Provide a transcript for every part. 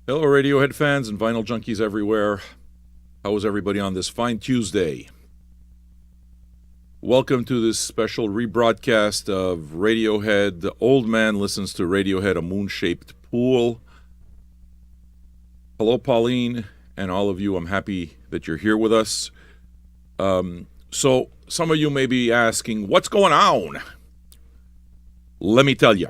Hello, Radiohead fans and vinyl junkies everywhere. How is everybody on this fine Tuesday? Welcome to this special rebroadcast of Radiohead. The old man listens to Radiohead, a moon-shaped pool. Hello, Pauline, and all of you. I'm happy that you're here with us. So some of you may be asking, what's going on? Let me tell you.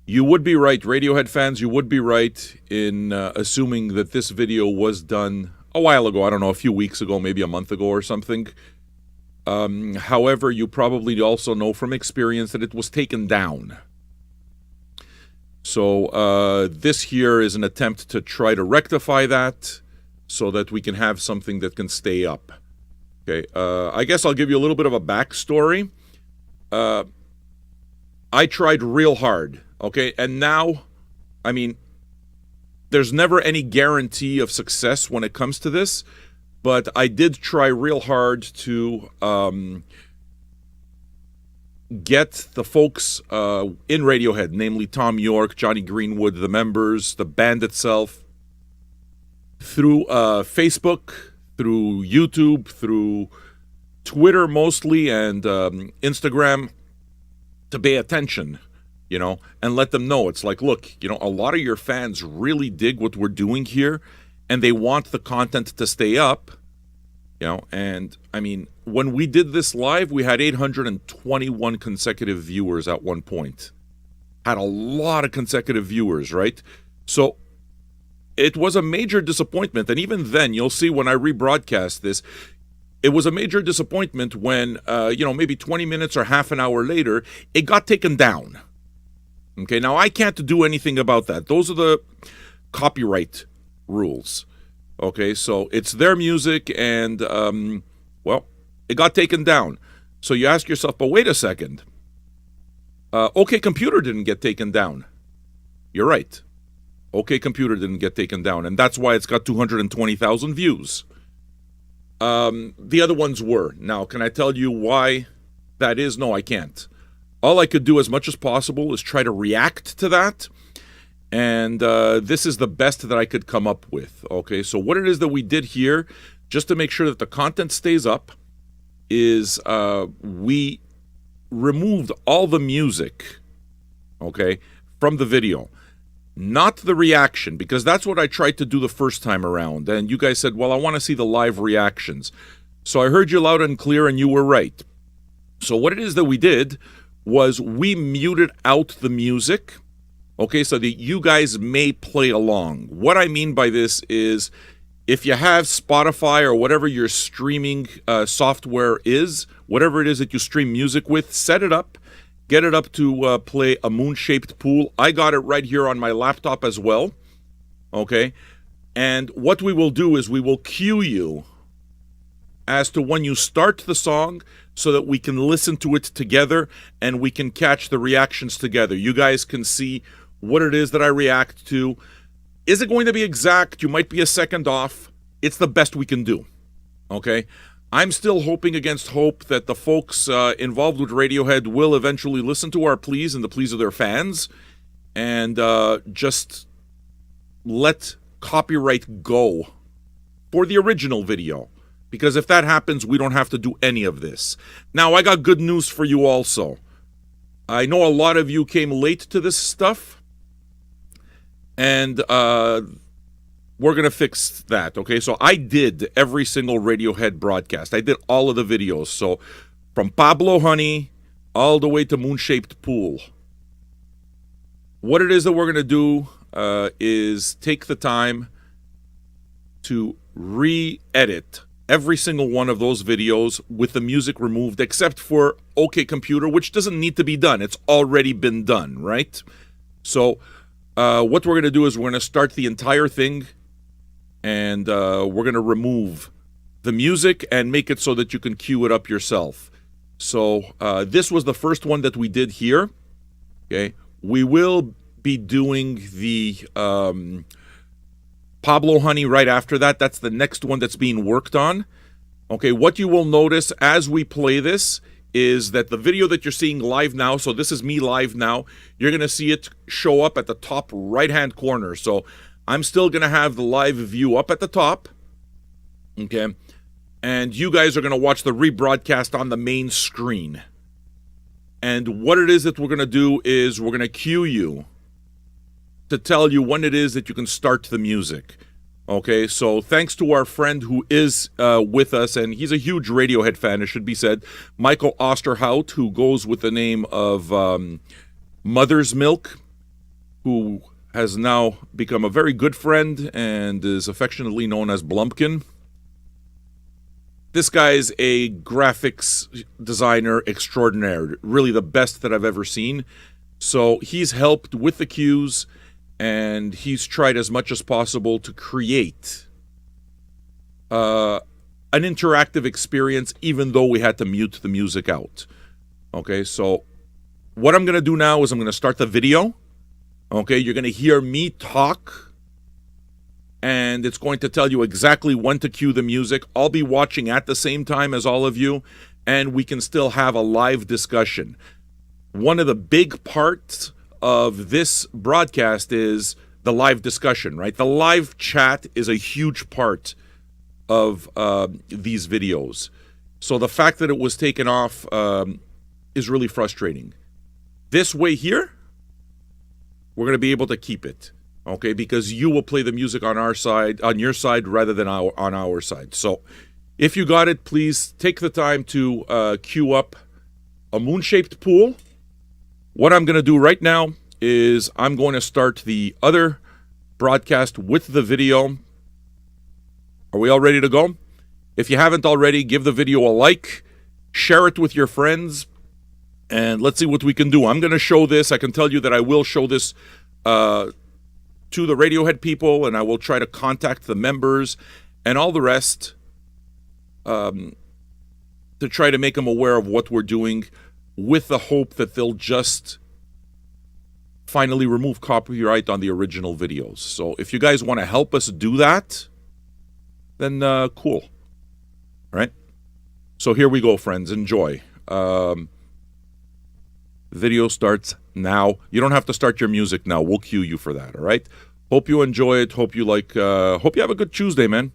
You would be right, Radiohead fans, you would be right in assuming that this video was done a while ago. I don't know, a few weeks ago, maybe a month ago or something. However, you probably also know from experience that it was taken down. So this here is an attempt to try to rectify that so that we can have something that can stay up. Okay, I guess I'll give you a little bit of a backstory. I tried real hard. Okay, and now, I mean, there's never any guarantee of success when it comes to this, but I did try real hard to get the folks in Radiohead, namely Tom York, Johnny Greenwood, the members, the band itself, through Facebook, through YouTube, through Twitter mostly, and Instagram, to pay attention. You know, and let them know. It's like, look, you know, a lot of your fans really dig what we're doing here, and they want the content to stay up, you know, and, I mean, when we did this live, we had 821 consecutive viewers at one point. Had a lot of consecutive viewers, right? So, it was a major disappointment, and even then, you'll see when I rebroadcast this, it was a major disappointment when, you know, maybe 20 minutes or half an hour later, it got taken down. Okay, now I can't do anything about that. Those are the copyright rules. Okay, so it's their music and, well, it got taken down. So you ask yourself, but wait a second. OK Computer didn't get taken down. You're right. OK Computer didn't get taken down, and that's why it's got 220,000 views. The other ones were. Now, can I tell you why that is? No, I can't. All I could do as much as possible is try to react to that, and this is the best that I could come up with. Okay, so what it is that we did here, just to make sure that the content stays up, is we removed all the music, okay, from the video. Not the reaction, because that's what I tried to do the first time around, and you guys said, well, I want to see the live reactions. So I heard you loud and clear, and you were right. So what it is that we did was we muted out the music, okay, so that you guys may play along. What I mean by this is, if you have Spotify or whatever your streaming software is, whatever it is that you stream music with, set it up, get it up to play a moon-shaped pool. I got it right here on my laptop as well, okay? And what we will do is we will cue you as to when you start the song so that we can listen to it together and we can catch the reactions together. You guys can see what it is that I react to. Is it going to be exact? You might be a second off. It's the best we can do, okay? I'm still hoping against hope that the folks involved with Radiohead will eventually listen to our pleas and the pleas of their fans and just let copyright go for the original video. Because if that happens, we don't have to do any of this. Now, I got good news for you also. I know a lot of you came late to this stuff, and we're going to fix that, okay? So I did every single Radiohead broadcast. I did all of the videos. So from Pablo Honey all the way to Moon-Shaped Pool. What it is that we're going to do is take the time to re-edit every single one of those videos with the music removed, except for OK Computer, which doesn't need to be done. It's already been done, right? So what we're going to do is we're going to start the entire thing, and we're going to remove the music and make it so that you can cue it up yourself. So this was the first one that we did here. Okay, we will be doing the Pablo Honey right after that. That's the next one that's being worked on. Okay, what you will notice as we play this is that the video that you're seeing live now, so this is me live now, you're going to see it show up at the top right-hand corner. So I'm still going to have the live view up at the top, okay? And you guys are going to watch the rebroadcast on the main screen. And what it is that we're going to do is we're going to cue you to tell you when it is that you can start the music. Okay, so thanks to our friend who is with us, and he's a huge Radiohead fan, it should be said, Michael Osterhout, who goes with the name of Mother's Milk, who has now become a very good friend and is affectionately known as Blumpkin. This guy is a graphics designer extraordinaire, really the best that I've ever seen. So he's helped with the cues, and he's tried as much as possible to create an interactive experience, even though we had to mute the music out. Okay, so what I'm going to do now is I'm going to start the video. Okay, you're going to hear me talk, and it's going to tell you exactly when to cue the music. I'll be watching at the same time as all of you, and we can still have a live discussion. One of the big parts of this broadcast is the live discussion, right? The live chat is a huge part of these videos. So the fact that it was taken off is really frustrating. This way here, we're going to be able to keep it, okay? Because you will play the music on our side, on your side, rather than on our side. So if you got it, please take the time to queue up a moon-shaped pool. What I'm going to do right now is I'm going to start the other broadcast with the video. Are we all ready to go? If you haven't already, give the video a like, share it with your friends, and let's see what we can do. I'm going to show this. I can tell you that I will show this to the Radiohead people, and I will try to contact the members and all the rest to try to make them aware of what we're doing, with the hope that they'll just finally remove copyright on the original videos. So if you guys want to help us do that, then cool. All right? So here we go, friends. Enjoy. Video starts now. You don't have to start your music now. We'll cue you for that, all right? Hope you enjoy it. Hope you hope you have a good Tuesday, man.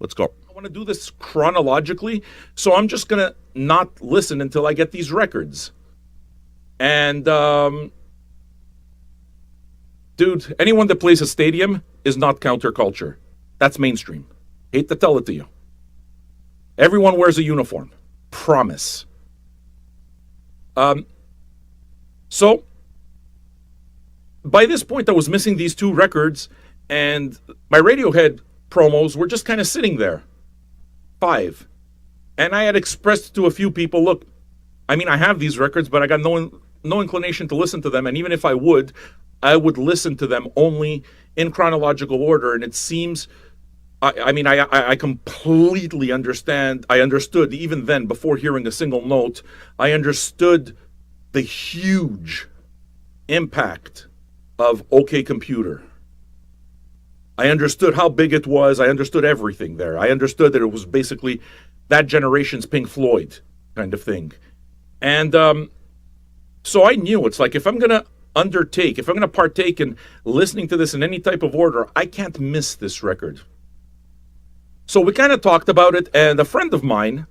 Let's go. I want to do this chronologically, so I'm just going to not listen until I get these records. And, dude, anyone that plays a stadium is not counterculture. That's mainstream. Hate to tell it to you. Everyone wears a uniform. Promise. So, by this point, I was missing these two records, and my Radiohead promos were just kind of sitting there. 5. And I had expressed to a few people, look, I mean, I have these records, but I got no inclination to listen to them. And even if I would listen to them only in chronological order. And it seems, I completely understand. I understood even then, before hearing a single note, I understood the huge impact of OK Computer. I understood how big it was. I understood everything there. I understood that it was basically that generation's Pink Floyd kind of thing. And so I knew it's like, if I'm going to partake in listening to this in any type of order, I can't miss this record. So we kind of talked about it, and a friend of mine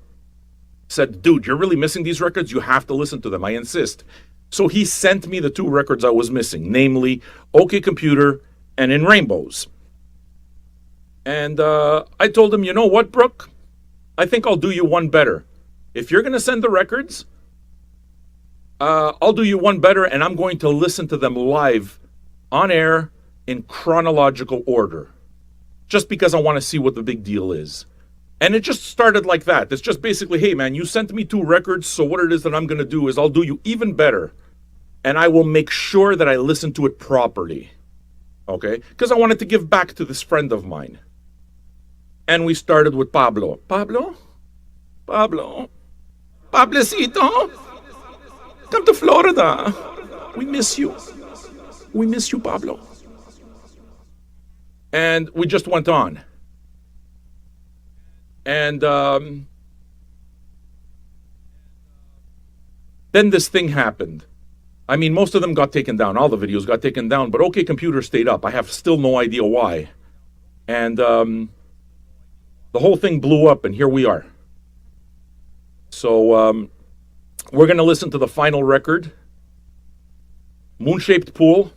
said, dude, you're really missing these records? You have to listen to them. I insist. So he sent me the two records I was missing, namely OK Computer and In Rainbows. And I told him, you know what, Brooke? I think I'll do you one better. If you're going to send the records, I'll do you one better, and I'm going to listen to them live on air in chronological order, just because I want to see what the big deal is. And it just started like that. It's just basically, hey, man, you sent me two records, so what it is that I'm going to do is I'll do you even better, and I will make sure that I listen to it properly, okay? Because I wanted to give back to this friend of mine. And we started with Pablo. Pablo? Pablocito? Come to Florida. We miss you. We miss you, Pablo. And we just went on. And Then this thing happened. I mean, most of them got taken down. All the videos got taken down, but OK Computer stayed up. I have still no idea why. And the whole thing blew up, and here we are. So we're going to listen to the final record, Moon-Shaped Pool.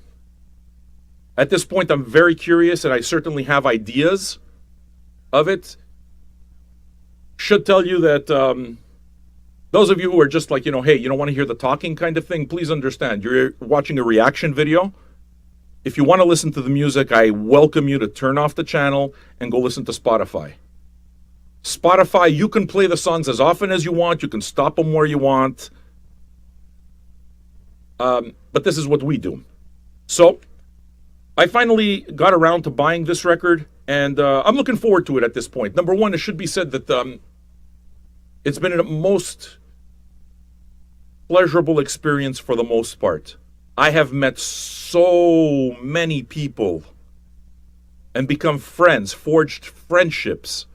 At this point, I'm very curious, and I certainly have ideas of it. Should tell you that those of you who are just like, hey, you don't want to hear the talking kind of thing, please understand. You're watching a reaction video. If you want to listen to the music, I welcome you to turn off the channel and go listen to Spotify. Spotify, you can play the songs as often as you want. You can stop them where you want. But this is what we do. So I finally got around to buying this record, and I'm looking forward to it at this point. Number one, it should be said that it's been a most pleasurable experience for the most part. I have met so many people and become friends, forged friendships,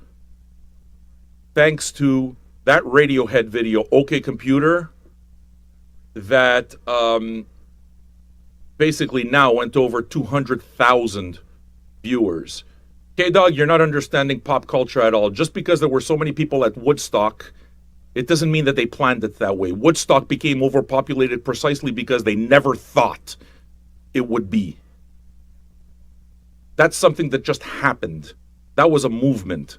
thanks to that Radiohead video, OK Computer, that basically now went over 200,000 viewers. K-Dog, you're not understanding pop culture at all. Just because there were so many people at Woodstock, it doesn't mean that they planned it that way. Woodstock became overpopulated precisely because they never thought it would be. That's something that just happened. That was a movement.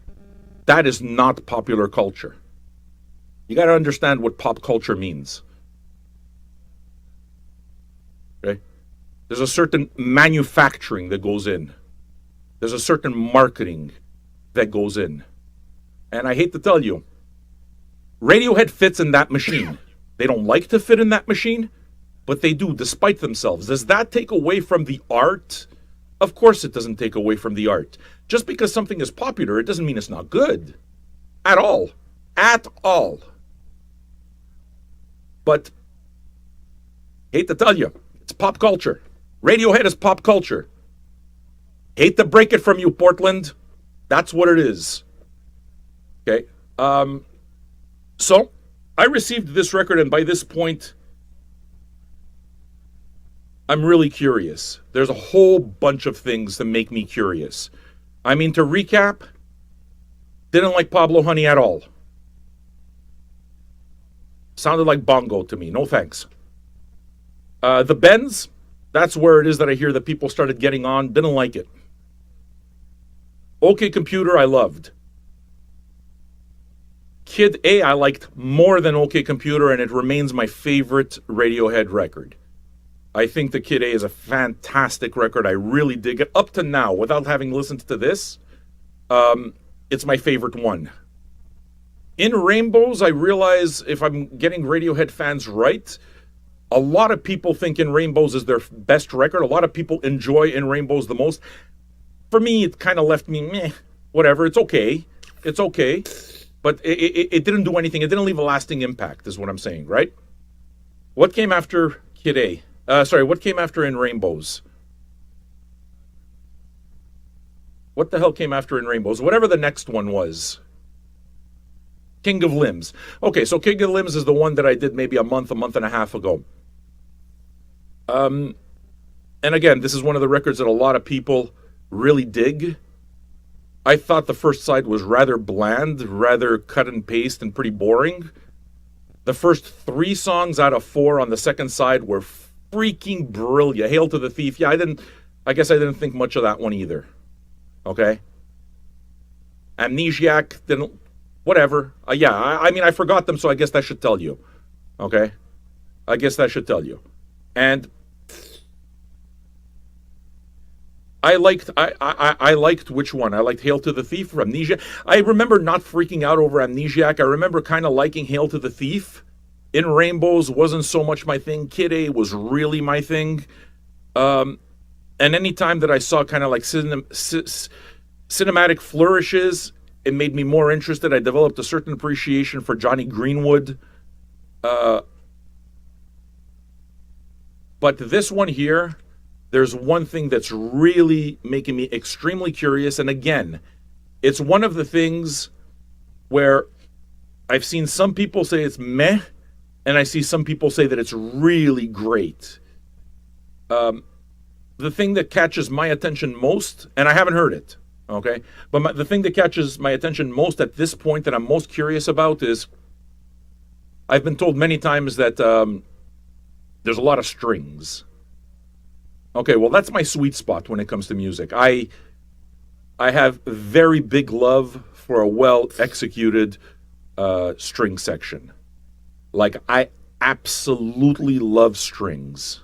That is not popular culture. You got to understand what pop culture means. Okay? There's a certain manufacturing that goes in. There's a certain marketing that goes in. And I hate to tell you, Radiohead fits in that machine. They don't like to fit in that machine, but they do, despite themselves. Does that take away from the art? Of course it doesn't take away from the art. Just because something is popular, it doesn't mean it's not good. At all. At all. But, hate to tell you, it's pop culture. Radiohead is pop culture. Hate to break it from you, Portland. That's what it is. Okay. So, I received this record, and by this point, I'm really curious. There's a whole bunch of things that make me curious. I mean, to recap, didn't like Pablo Honey at all. Sounded like bongo to me. No thanks. The Bends, that's where it is that I hear that people started getting on. Didn't like it. OK Computer, I loved. Kid A, I liked more than OK Computer, and it remains my favorite Radiohead record. I think the Kid A is a fantastic record. I really dig it. Up to now, without having listened to this, it's my favorite one. In Rainbows, I realize, if I'm getting Radiohead fans right, a lot of people think In Rainbows is their best record. A lot of people enjoy In Rainbows the most. For me, it kind of left me, meh, whatever. It's okay. It's okay. But it didn't do anything. It didn't leave a lasting impact, is what I'm saying, right? What came after Kid A? What came after In Rainbows? What the hell came after In Rainbows? Whatever the next one was. King of Limbs. Okay, so King of Limbs is the one that I did maybe a month and a half ago. And again, this is one of the records that a lot of people really dig. I thought the first side was rather bland, rather cut and paste, and pretty boring. The first 3 songs out of 4 on the second side were freaking brilliant. Hail to the Thief. Yeah, I guess I didn't think much of that one either. Okay? Amnesiac, didn't, whatever. I mean, I forgot them, so I guess that should tell you. Okay? I guess that should tell you. And I liked which one? I liked Hail to the Thief or Amnesia. I remember not freaking out over Amnesiac. I remember kind of liking Hail to the Thief. In Rainbows wasn't so much my thing. Kid A was really my thing. And any time that I saw kind of like cinematic flourishes, it made me more interested. I developed a certain appreciation for Johnny Greenwood. But this one here, there's one thing that's really making me extremely curious. And again, it's one of the things where I've seen some people say it's meh, and I see some people say that it's really great. The thing that catches my attention most, and I haven't heard it, okay, but the thing that catches my attention most at this point that I'm most curious about is I've been told many times that there's a lot of strings. Okay, well, that's my sweet spot when it comes to music. I have very big love for a well executed string section. Like, I absolutely love strings.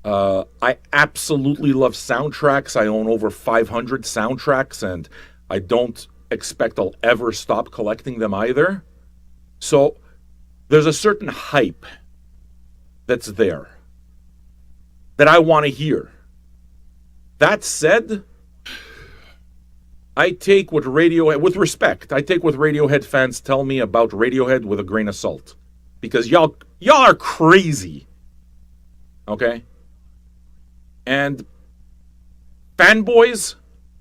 I absolutely love soundtracks. I own over 500 soundtracks, and I don't expect I'll ever stop collecting them either. So there's a certain hype that's there that I want to hear. That said, I take what Radiohead, with respect, I take what Radiohead fans tell me about Radiohead with a grain of salt. Because y'all are crazy. Okay? And fanboys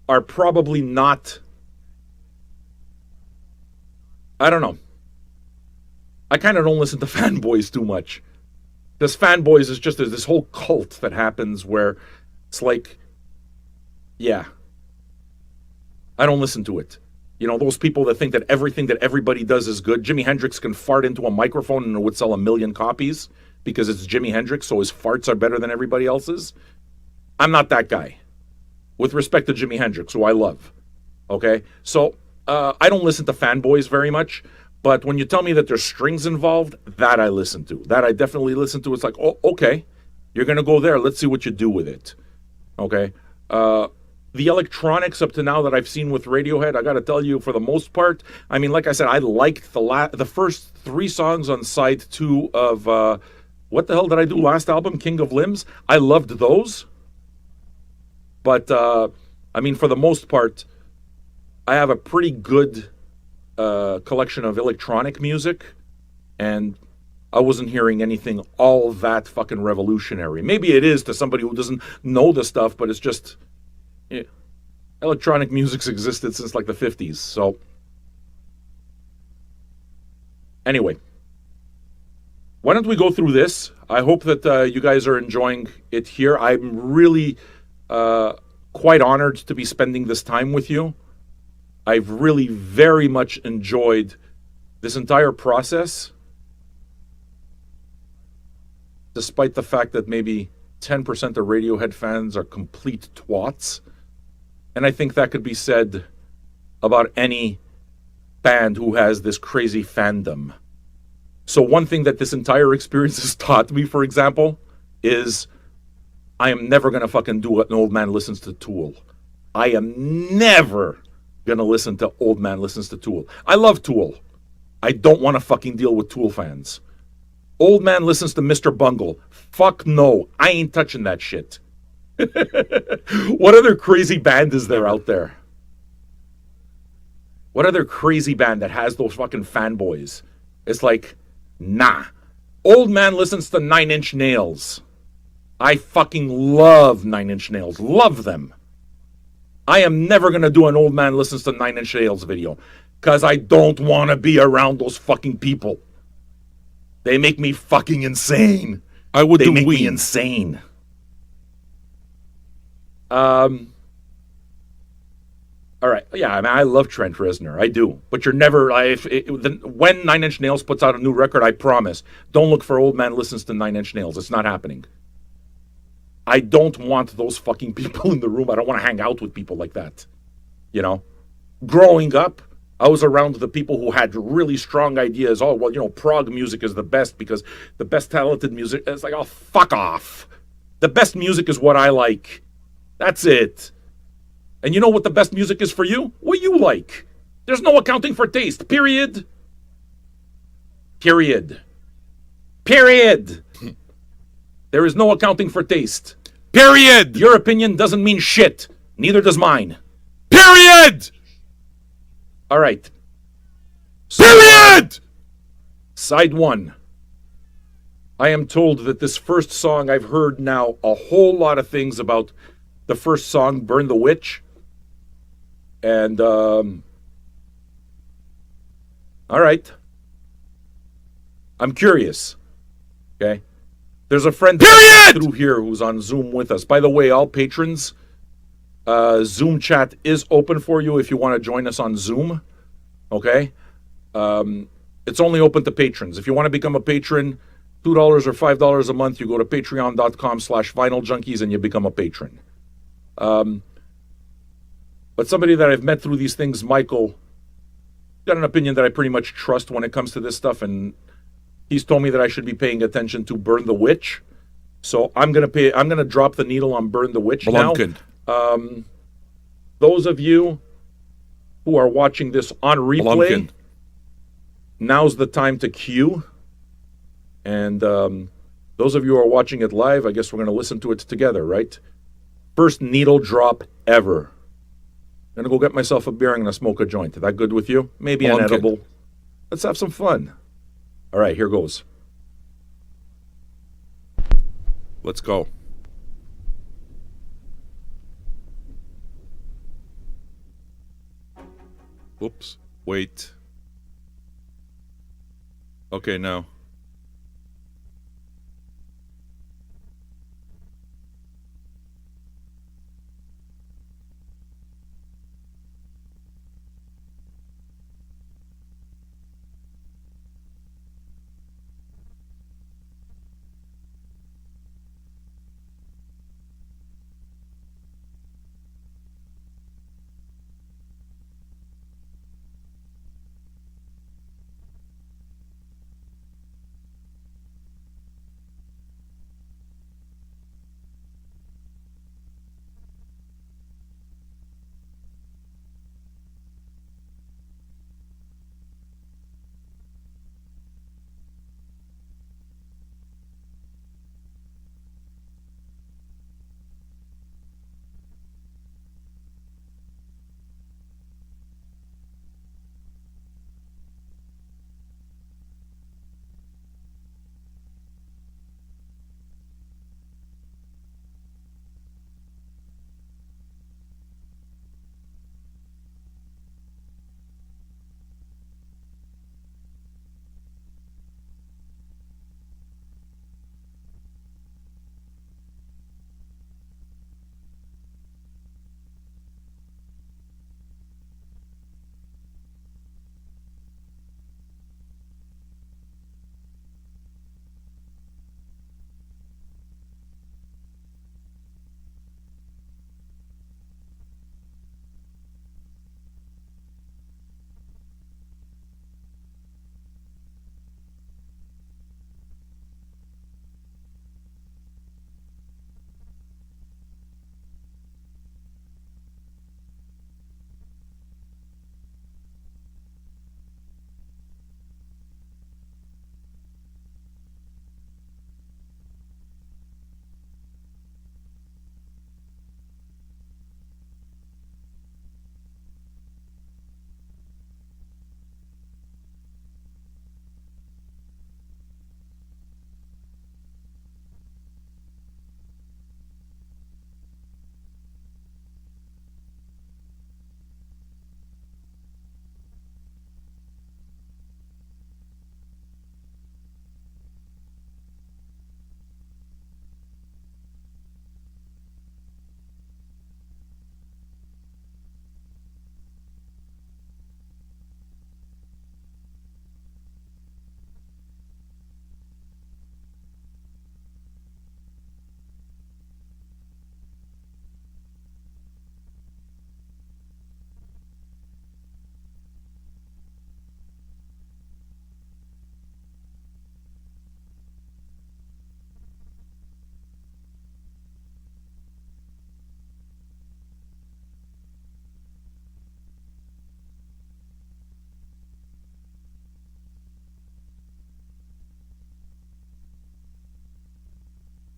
are probably not, I don't know. I kind of don't listen to fanboys too much. Because fanboys is just this whole cult that happens where it's like, yeah, I don't listen to it. You know, those people that think that everything that everybody does is good. Jimi Hendrix can fart into a microphone and it would sell 1 million copies because it's Jimi Hendrix, so his farts are better than everybody else's. I'm not that guy. With respect to Jimi Hendrix, who I love. Okay? So, I don't listen to fanboys very much, but when you tell me that there's strings involved, that I listen to. That I definitely listen to. It's like, oh, okay, you're going to go there. Let's see what you do with it. Okay? The electronics up to now that I've seen with Radiohead, I got to tell you, for the most part, I mean, like I said, I liked the first 3 songs on side 2 of, what the hell did I do last album? King of Limbs? I loved those. But, I mean, for the most part, I have a pretty good collection of electronic music, and I wasn't hearing anything all that fucking revolutionary. Maybe it is to somebody who doesn't know the stuff, but it's just, yeah, electronic music's existed since like the 50s. So, anyway, why don't we go through this? I hope that you guys are enjoying it here. I'm really quite honored to be spending this time with you. I've really very much enjoyed this entire process, despite the fact that maybe 10% of Radiohead fans are complete twats. And I think that could be said about any band who has this crazy fandom. So one thing that this entire experience has taught me, for example, is I am never going to fucking do what an old man listens to Tool. I am never going to listen to old man listens to Tool. I love Tool. I don't want to fucking deal with Tool fans. Old man listens to Mr. Bungle. Fuck no. I ain't touching that shit. What other crazy band is there out there? What other crazy band that has those fucking fanboys? It's like, nah. Old man listens to 9 Inch Nails. I fucking love 9 Inch Nails. Love them. I am never going to do an old man listens to 9 Inch Nails video. Because I don't want to be around those fucking people. They make me fucking insane. They make me insane. All right. Yeah, I mean, I love Trent Reznor. I do. But you're never... when 9 Inch Nails puts out a new record, I promise, don't look for old man listens to 9 Inch Nails. It's not happening. I don't want those fucking people in the room. I don't want to hang out with people like that. You know? Growing up, I was around the people who had really strong ideas. Oh, well, you know, prog music is the best because the best talented music... It's like, oh, fuck off. The best music is what I like. That's it. And you know what the best music is for you? What you like. There's no accounting for taste. Period. Period. Period. There is no accounting for taste. Period. Your opinion doesn't mean shit. Neither does mine. Period. All right. Period. Side 1. I am told that this first song, I've heard now a whole lot of things about the first song, Burn the Witch. And, all right. I'm curious. Okay? There's a friend through here who's on Zoom with us. By the way, all patrons, Zoom chat is open for you if you want to join us on Zoom. Okay? It's only open to patrons. If you want to become a patron, $2 or $5 a month, you go to patreon.com/vinyljunkies and you become a patron. But somebody that I've met through these things, Michael, got an opinion that I pretty much trust when it comes to this stuff, and he's told me that I should be paying attention to Burn the Witch. So I'm gonna drop the needle on Burn the Witch Blumkin. now. Those of you who are watching this on replay, Blumkin. now's the time to queue. And those of you who are watching it live, I guess we're going to listen to it together, right? First needle drop ever. I'm going to go get myself a beer and I'm going to smoke a joint. Is that good with you? Maybe an edible. Let's have some fun. All right, here goes. Let's go. Whoops. Wait. Okay, now.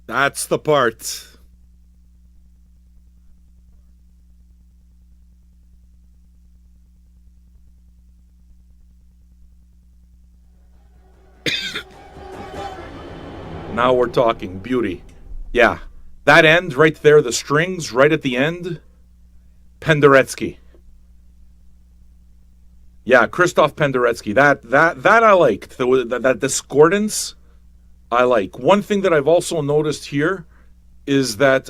That's the part. Now we're talking beauty. Yeah. That end right there, the strings right at the end, Penderecki. Yeah, Christoph Penderecki. That I liked. That discordance I like. One thing that I've also noticed here is that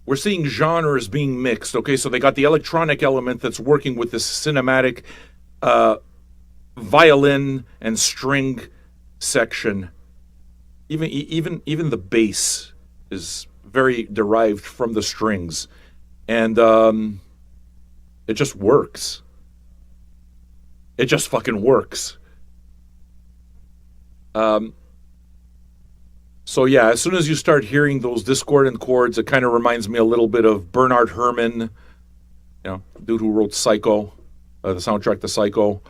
we're seeing genres being mixed. Okay, so they got the electronic element that's working with this cinematic violin and string section. Even the bass is very derived from the strings, and it just works. It just fucking works. So yeah, as soon as you start hearing those discordant chords, it kind of reminds me a little bit of Bernard Herrmann, dude who wrote Psycho, the soundtrack to Psycho,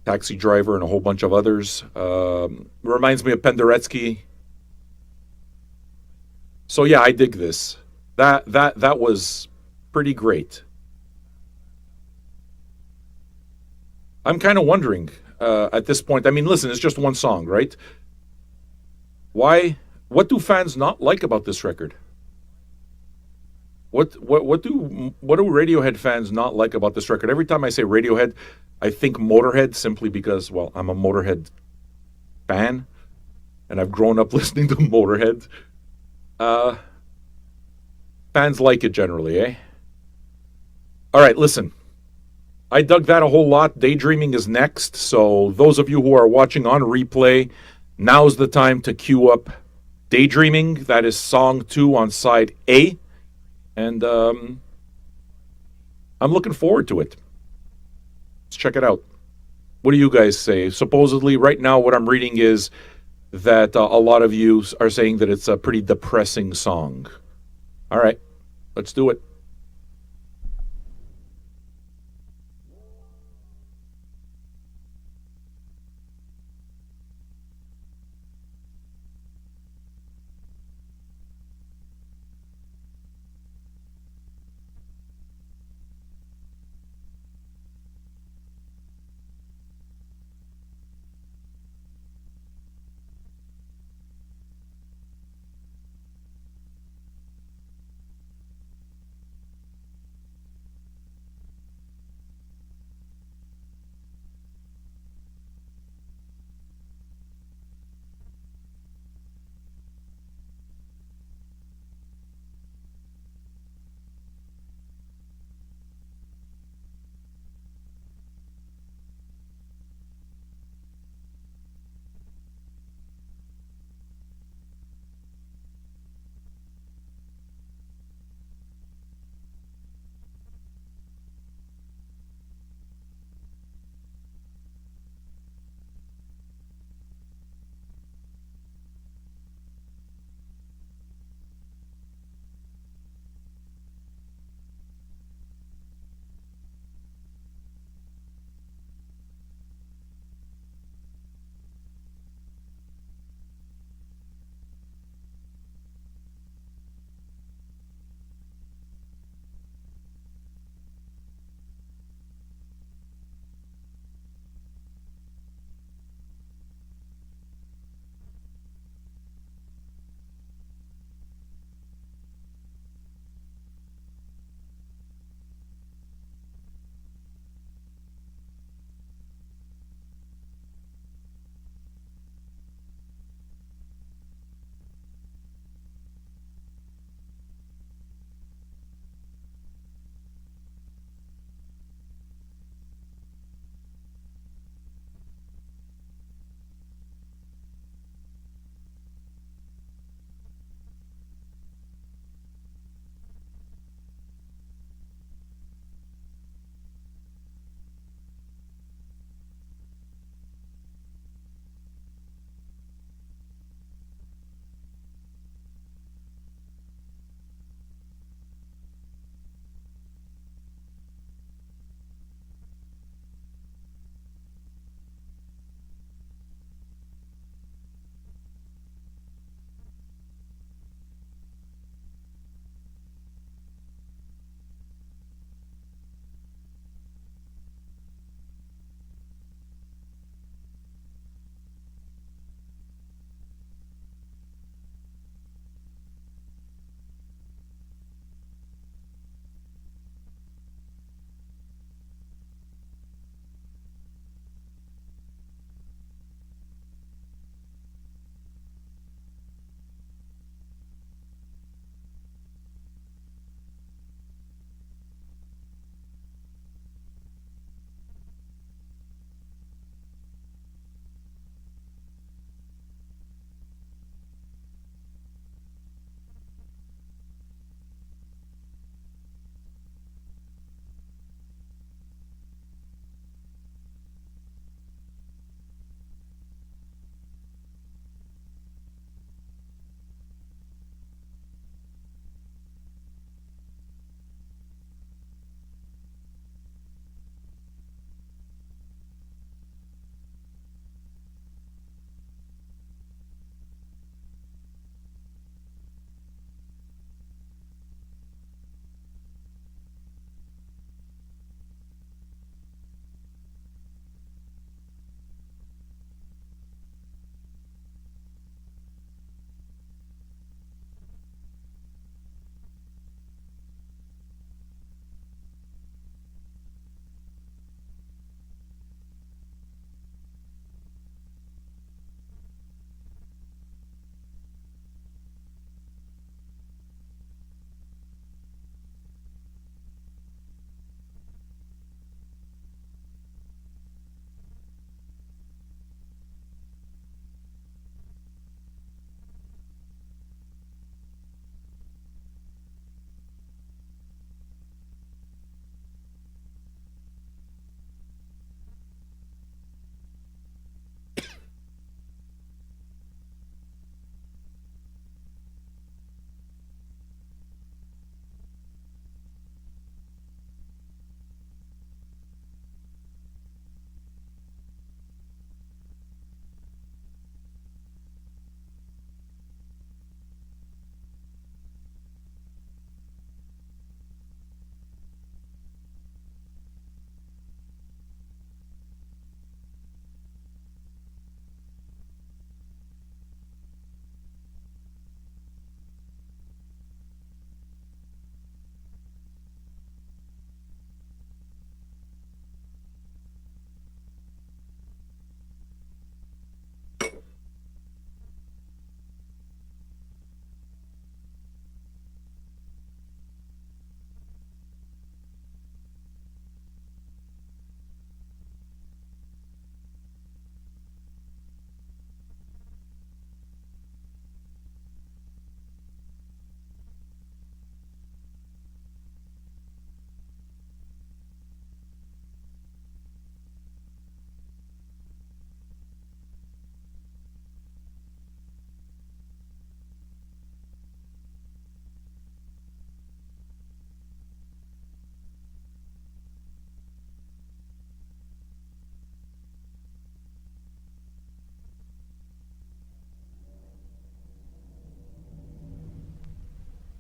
Taxi Driver, and a whole bunch of others. Reminds me of Penderecki. So yeah, I dig this. That was pretty great. I'm kind of wondering at this point. I mean, listen, it's just one song, right? Why? What do fans not like about this record? What do Radiohead fans not like about this record? Every time I say Radiohead, I think Motorhead simply because, well, I'm a Motorhead fan and I've grown up listening to Motorhead. Uh, Fans like it generally, eh? All right, listen. I dug that a whole lot. Daydreaming is next. So, those of you who are watching on replay, now's the time to queue up Daydreaming. That is song 2 on side A. And I'm looking forward to it. Let's check it out. What do you guys say? Supposedly, right now, what I'm reading is that a lot of you are saying that it's a pretty depressing song. All right, let's do it.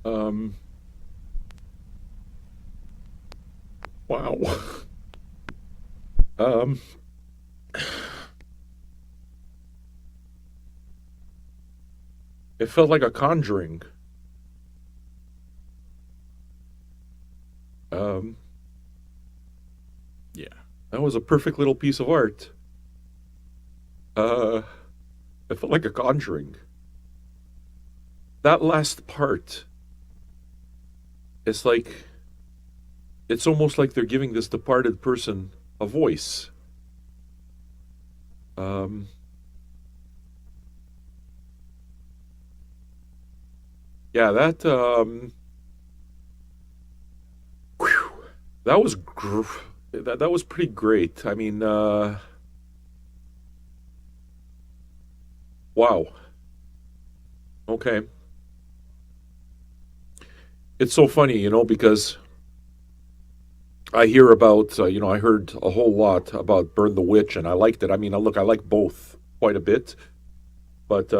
Um, wow. Um, it felt like a conjuring. Um, yeah, that was a perfect little piece of art. Uh, it felt like a conjuring. That last part, it's like, it's almost like they're giving this departed person a voice. Um, yeah, whew, that was that was pretty great. I mean, wow. Okay, it's so funny, because I hear about, I heard a whole lot about Burn the Witch, and I liked it. I mean, look, I like both quite a bit, but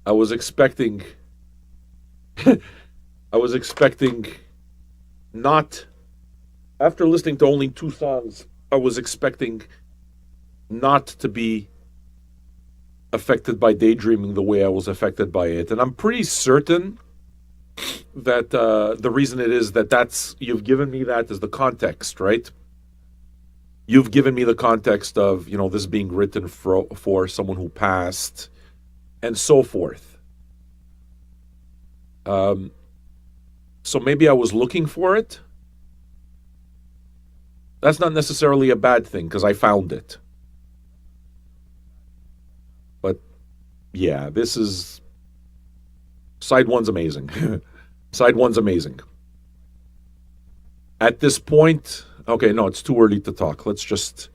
I was expecting, I was expecting not, after listening to only two songs, I was expecting not to be affected by daydreaming the way I was affected by it. And I'm pretty certain that the reason it is that's you've given me that as the context, right? You've given me the context of this being written for someone who passed and so forth. So maybe I was looking for it. That's not necessarily a bad thing because I found it. But yeah, this is side one's amazing. Side one's amazing. At this point, okay, no, it's too early to talk. Let's just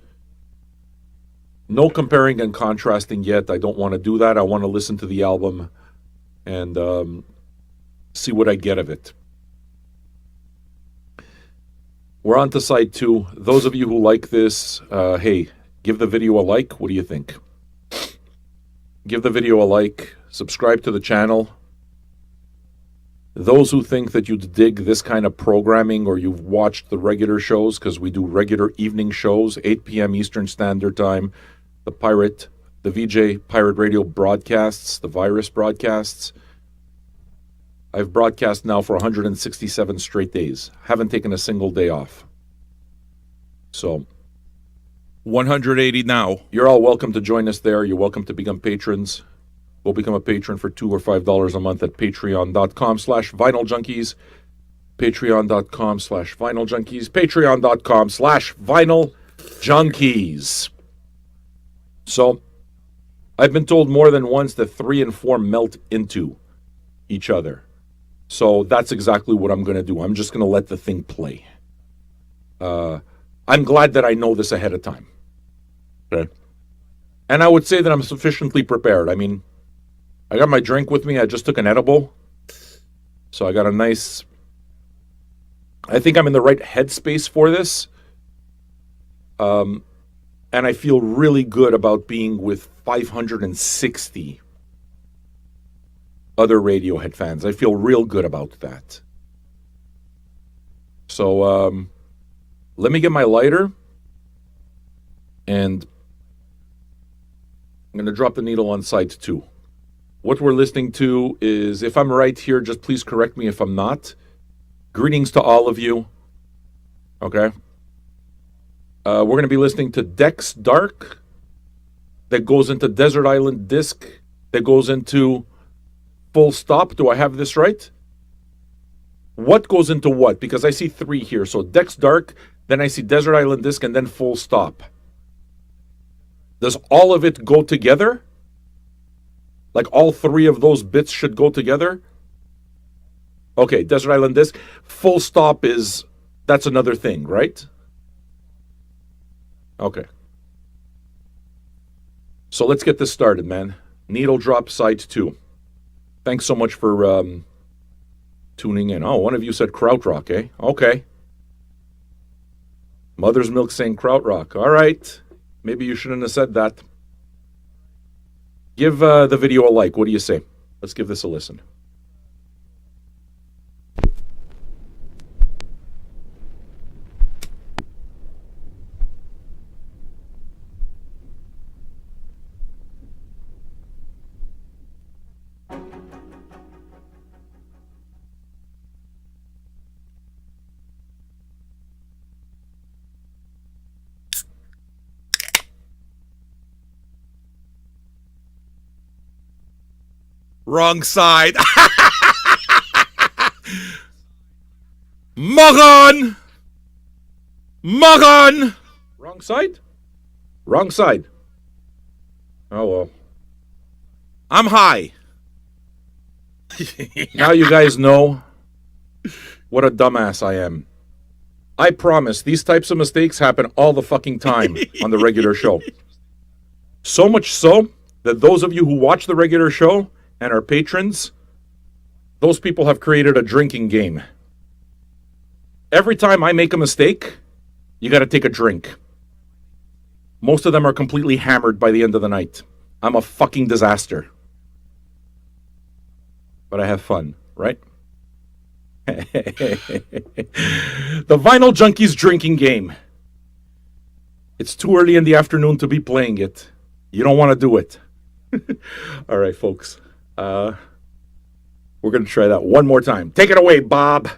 no comparing and contrasting yet. I don't want to do that. I want to listen to the album and see what I get of it. We're on to side two. Those of you who like this, hey, give the video a like. What do you think? Give the video a like. Subscribe to the channel. Those who think that you'd dig this kind of programming or you've watched the regular shows, because we do regular evening shows, 8 p.m. Eastern Standard Time, the VJ Pirate Radio broadcasts, the Virus broadcasts. I've broadcast now for 167 straight days. Haven't taken a single day off. So 180 now. You're all welcome to join us there. You're welcome to become patrons. Go become a patron for $2 or $5 a month at patreon.com/vinyljunkies. Patreon.com/vinyljunkies. Patreon.com/vinyljunkies. So I've been told more than once that 3 and 4 melt into each other. So that's exactly what I'm going to do. I'm just going to let the thing play. I'm glad that I know this ahead of time. Okay. And I would say that I'm sufficiently prepared. I mean, I got my drink with me. I just took an edible. So I got a nice... I think I'm in the right headspace for this. And I feel really good about being with 560 other Radiohead fans. I feel real good about that. So let me get my lighter, and I'm going to drop the needle on side 2. What we're listening to is, if I'm right here, just please correct me if I'm not. Greetings to all of you. Okay. We're going to be listening to Dex Dark, that goes into Desert Island Disc, that goes into Full Stop. Do I have this right? What goes into what? Because I see 3 here. So Dex Dark, then I see Desert Island Disc, and then Full Stop. Does all of it go together? Like all 3 of those bits should go together? Okay, Desert Island Disc. Full Stop that's another thing, right? Okay. So let's get this started, man. Needle Drop Side 2. Thanks so much for tuning in. Oh, one of you said Krautrock, eh? Okay. Mother's Milk saying Krautrock. All right. Maybe you shouldn't have said that. Give the video a like. What do you say? Let's give this a listen. Wrong side. Magan! Magan! Wrong side? Wrong side. Oh well. I'm high. Now you guys know what a dumbass I am. I promise these types of mistakes happen all the fucking time on the regular show. So much so that those of you who watch the regular show and are patrons, those people have created a drinking game. Every time I make a mistake, you got to take a drink. Most of them are completely hammered by the end of the night. I'm a fucking disaster. But I have fun, right? The Vinyl Junkies drinking game. It's too early in the afternoon to be playing it. You don't want to do it. All right, folks. We're going to try that one more time. Take it away, Bob.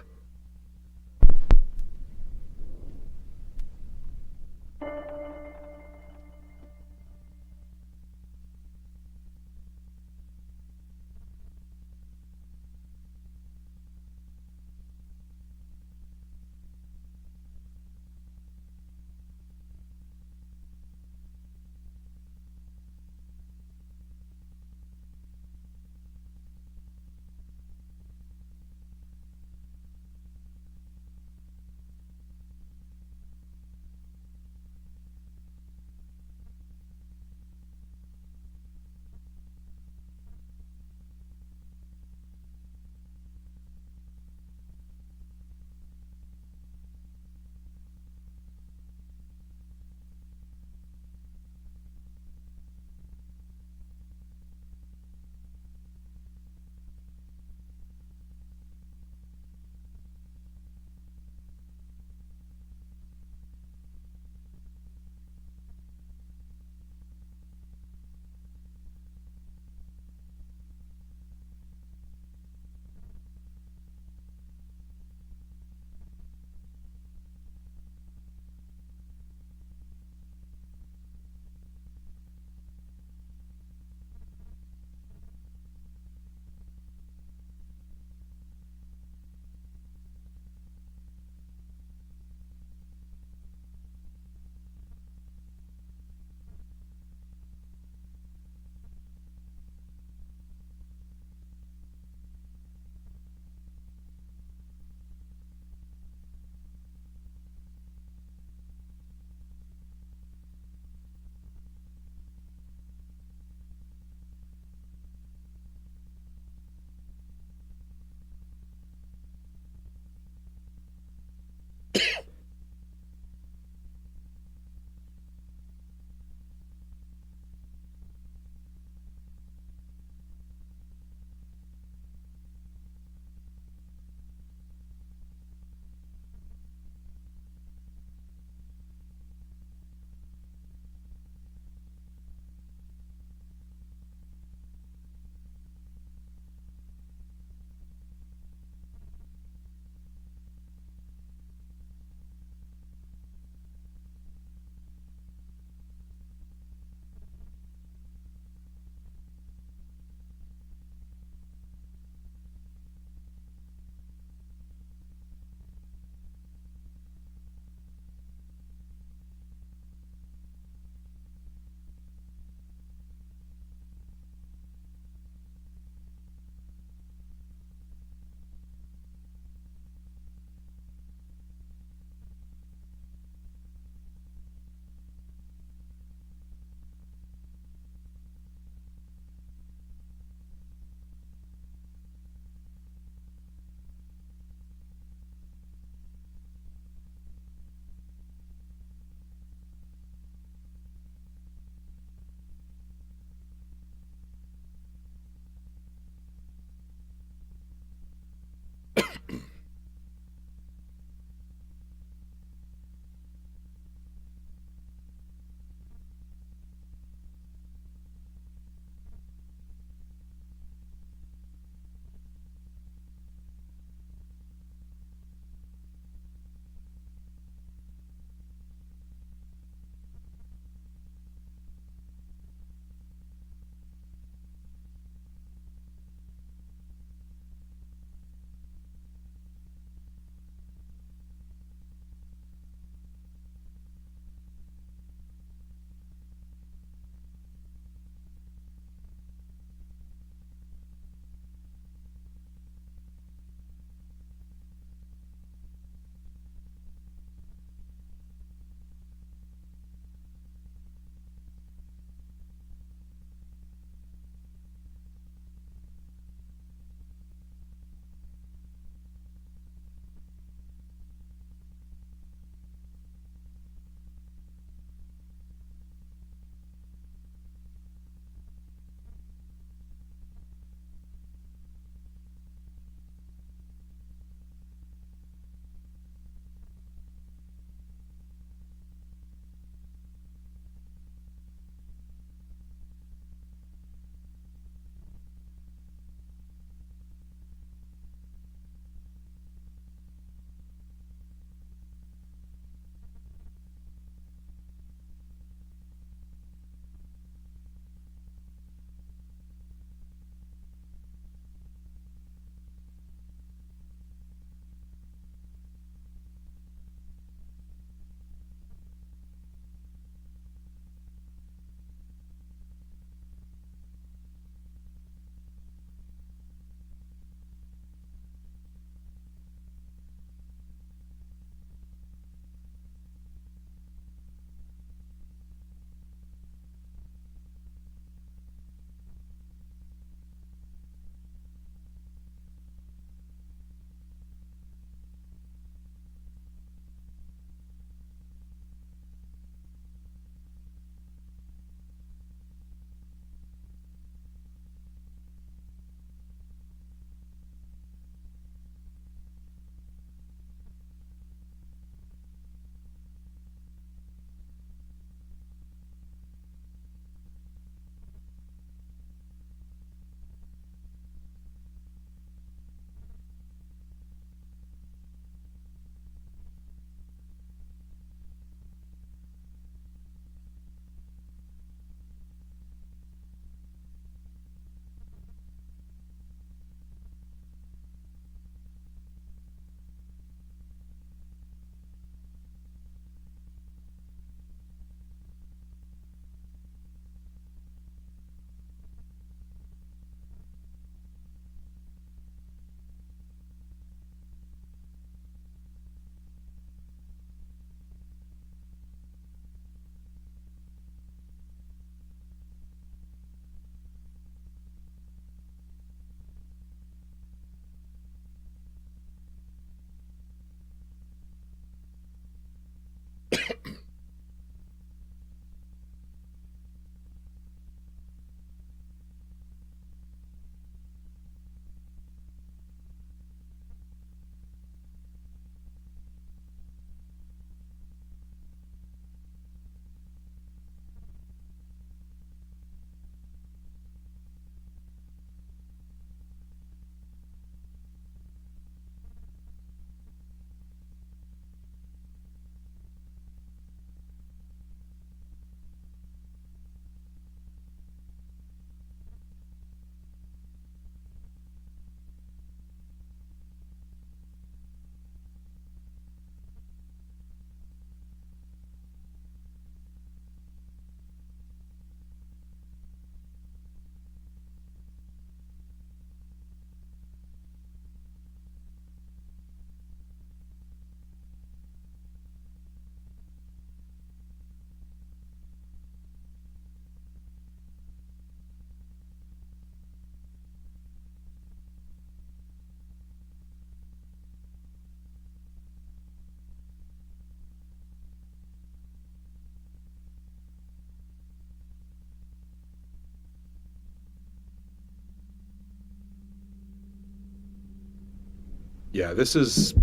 Yeah, this is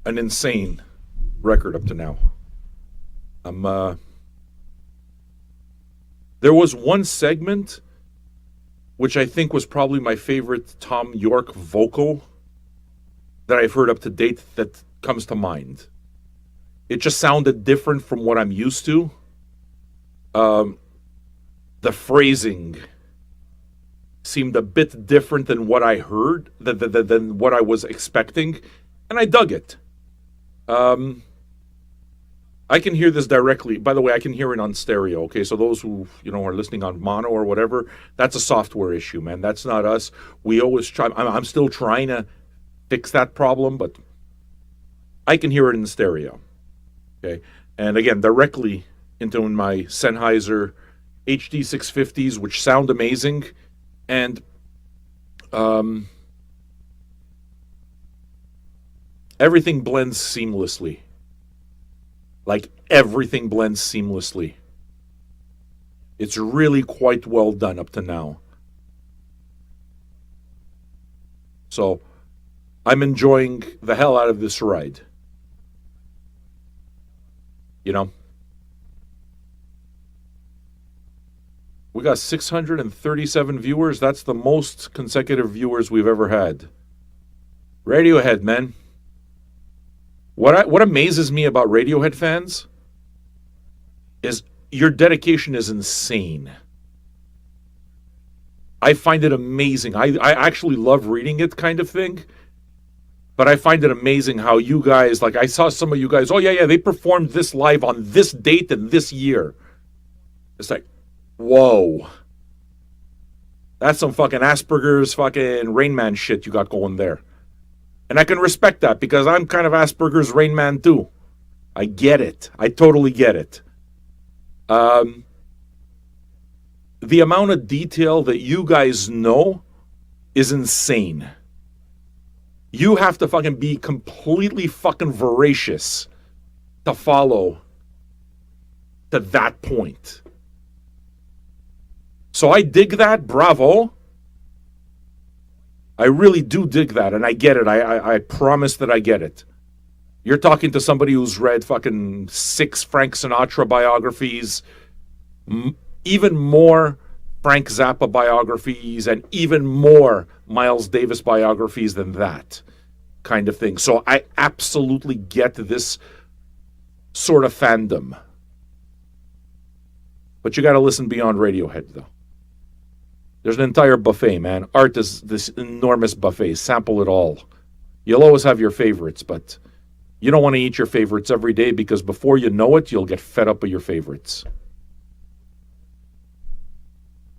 an insane record up to now. There was one segment which I think was probably my favorite Tom York vocal that I've heard up to date that comes to mind. It just sounded different from what I'm used to. The phrasing seemed a bit different than what I heard, than what I was expecting, and I dug it. I can hear this directly. By the way, I can hear it on stereo. Okay, so those who are listening on mono or whatever, that's a software issue, man. That's not us. We always try. I'm still trying to fix that problem, but I can hear it in stereo. Okay, and again, directly into my Sennheiser HD 650s, which sound amazing, and everything blends seamlessly. Like, everything blends seamlessly. It's really quite well done up to now. So, I'm enjoying the hell out of this ride. You know? We got 637 viewers. That's the most consecutive viewers we've ever had. Radiohead, man. What amazes me about Radiohead fans is your dedication is insane. I find it amazing. I actually love reading it, kind of thing. But I find it amazing how you guys, like, I saw some of you guys, oh yeah, they performed this live on this date and this year. It's like, whoa. That's some fucking Asperger's fucking Rain Man shit you got going there. And I can respect that because I'm kind of Asperger's Rain Man too. I get it. I totally get it. The amount of detail that you guys know is insane. You have to fucking be completely fucking voracious to follow to that point. So I dig that. Bravo. I really do dig that, and I get it. I promise that I get it. You're talking to somebody who's read fucking 6 Frank Sinatra biographies, even more Frank Zappa biographies, and even more Miles Davis biographies than that kind of thing. So I absolutely get this sort of fandom. But you got to listen beyond Radiohead, though. There's an entire buffet, man. Art is this enormous buffet. Sample it all. You'll always have your favorites, but you don't want to eat your favorites every day because before you know it, you'll get fed up with your favorites.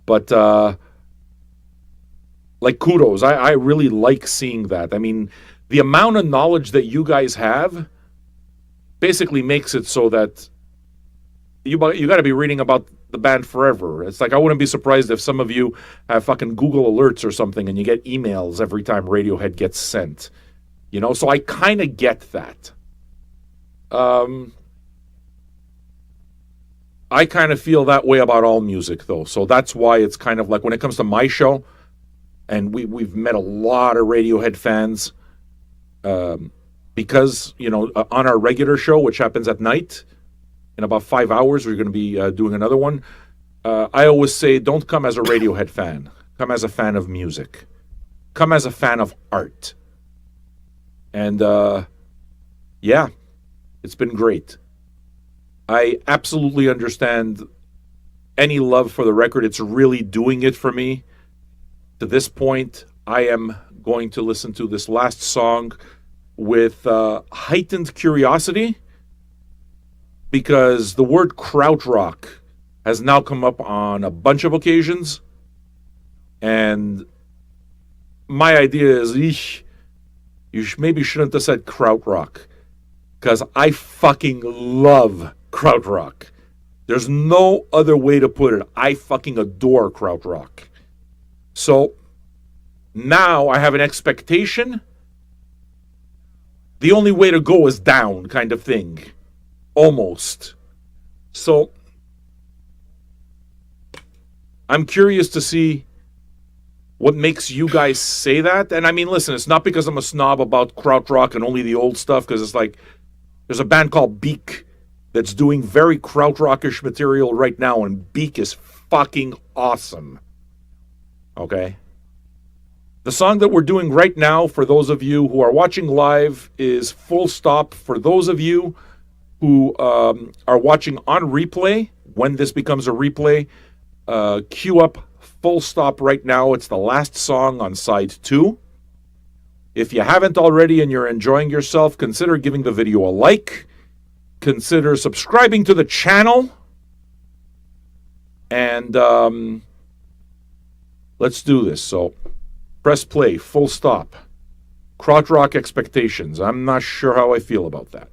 But, like, kudos. I really like seeing that. I mean, the amount of knowledge that you guys have basically makes it so that you got to be reading about the band forever. It's like, I wouldn't be surprised if some of you have fucking Google alerts or something and you get emails every time Radiohead gets sent. You know, so I kind of get that. I kind of feel that way about all music, though. So that's why it's kind of like when it comes to my show, and we've met a lot of Radiohead fans because, on our regular show, which happens at night, in about 5 hours, we're going to be doing another one. I always say, don't come as a Radiohead fan. Come as a fan of music. Come as a fan of art. And, yeah, it's been great. I absolutely understand any love for the record. It's really doing it for me. To this point, I am going to listen to this last song with heightened curiosity, because the word krautrock has now come up on a bunch of occasions. And my idea is, you maybe shouldn't have said krautrock, because I fucking love krautrock. There's no other way to put it. I fucking adore krautrock. So now I have an expectation. The only way to go is down, kind of thing. Almost. So I'm curious to see what makes you guys say that. And I mean, listen, it's not because I'm a snob about krautrock and only the old stuff, because it's like there's a band called Beak that's doing very krautrockish material right now, and Beak is fucking awesome. Okay? The song that we're doing right now, for those of you who are watching live, is Full Stop. For those of you who are watching on replay, when this becomes a replay, queue up Full Stop right now. It's the last song on side 2. If you haven't already and you're enjoying yourself, consider giving the video a like. Consider subscribing to the channel. And let's do this. So press play, Full Stop. Krautrock Expectations. I'm not sure how I feel about that.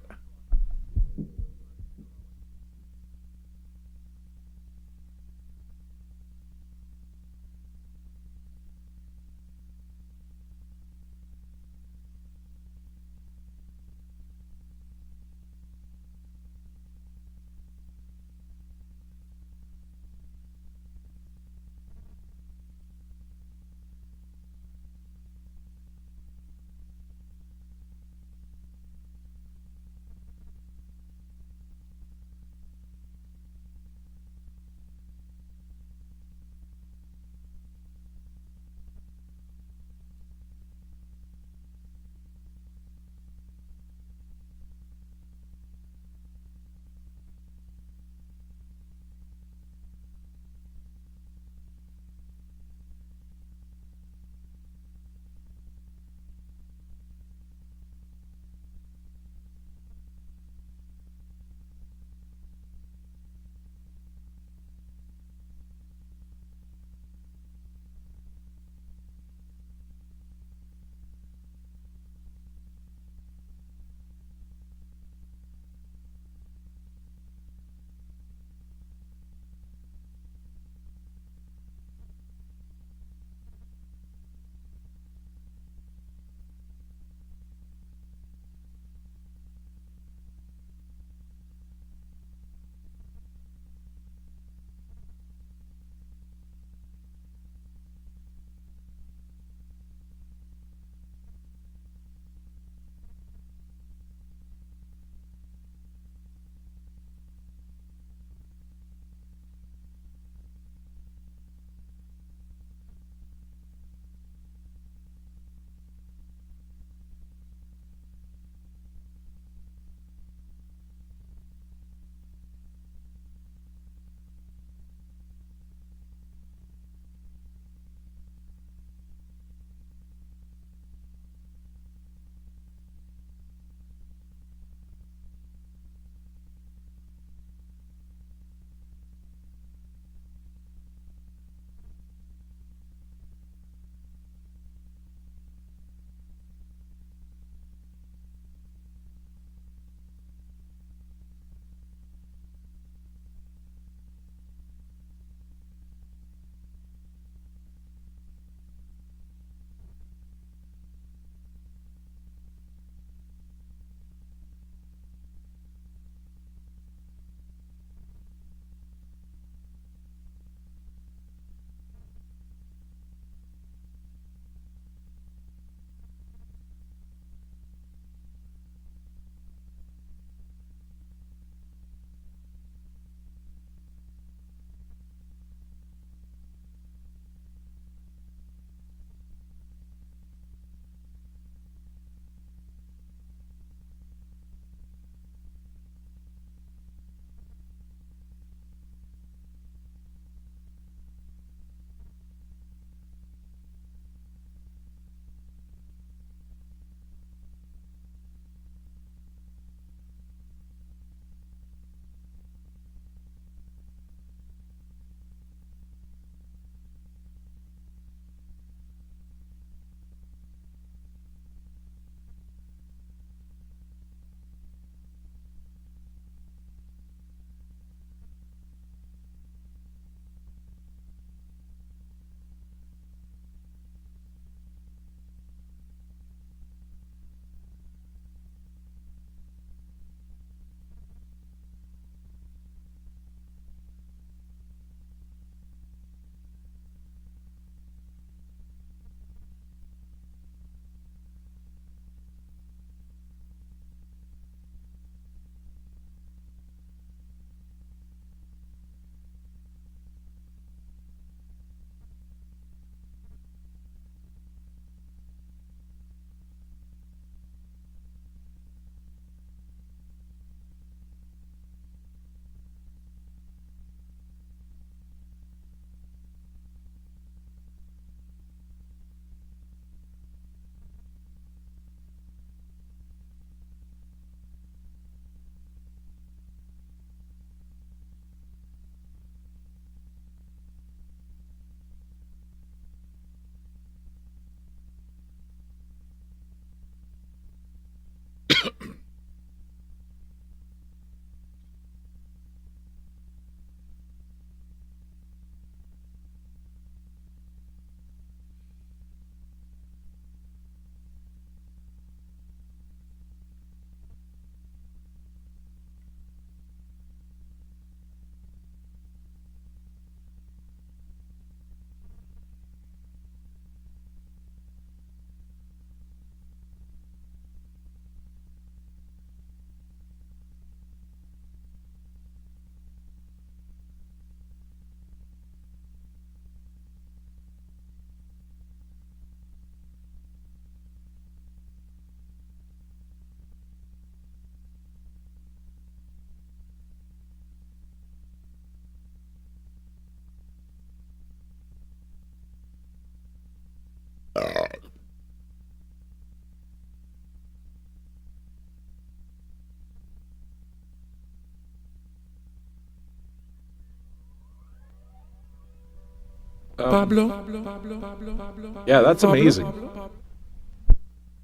Yeah, that's amazing.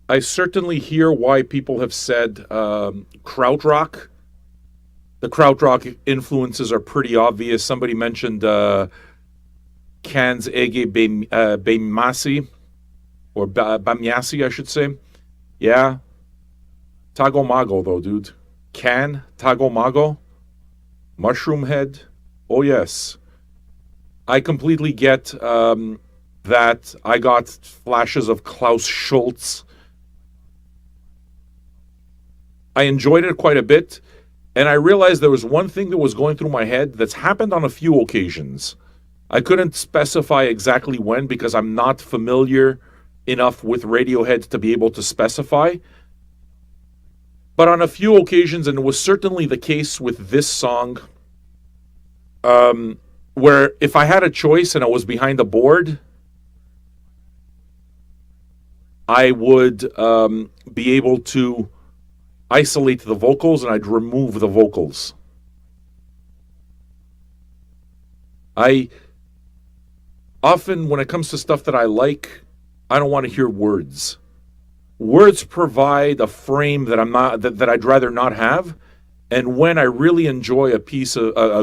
I certainly hear why people have said krautrock. The krautrock influences are pretty obvious. Somebody mentioned Cannes Ege Bemasi, or Bamyasi, I should say. Yeah. Tagomago, though, dude. Can Tagomago? Mushroom Head? Oh, yes. I completely get that. I got flashes of Klaus Schultz. I enjoyed it quite a bit, and I realized there was one thing that was going through my head that's happened on a few occasions. I couldn't specify exactly when because I'm not familiar enough with Radiohead to be able to specify. But on a few occasions, and it was certainly the case with this song, where if I had a choice and I was behind a board, I would be able to isolate the vocals and I'd remove the vocals. I often, when it comes to stuff that I like, I don't want to hear words. Words provide a frame that I'd rather not have. And when I really enjoy a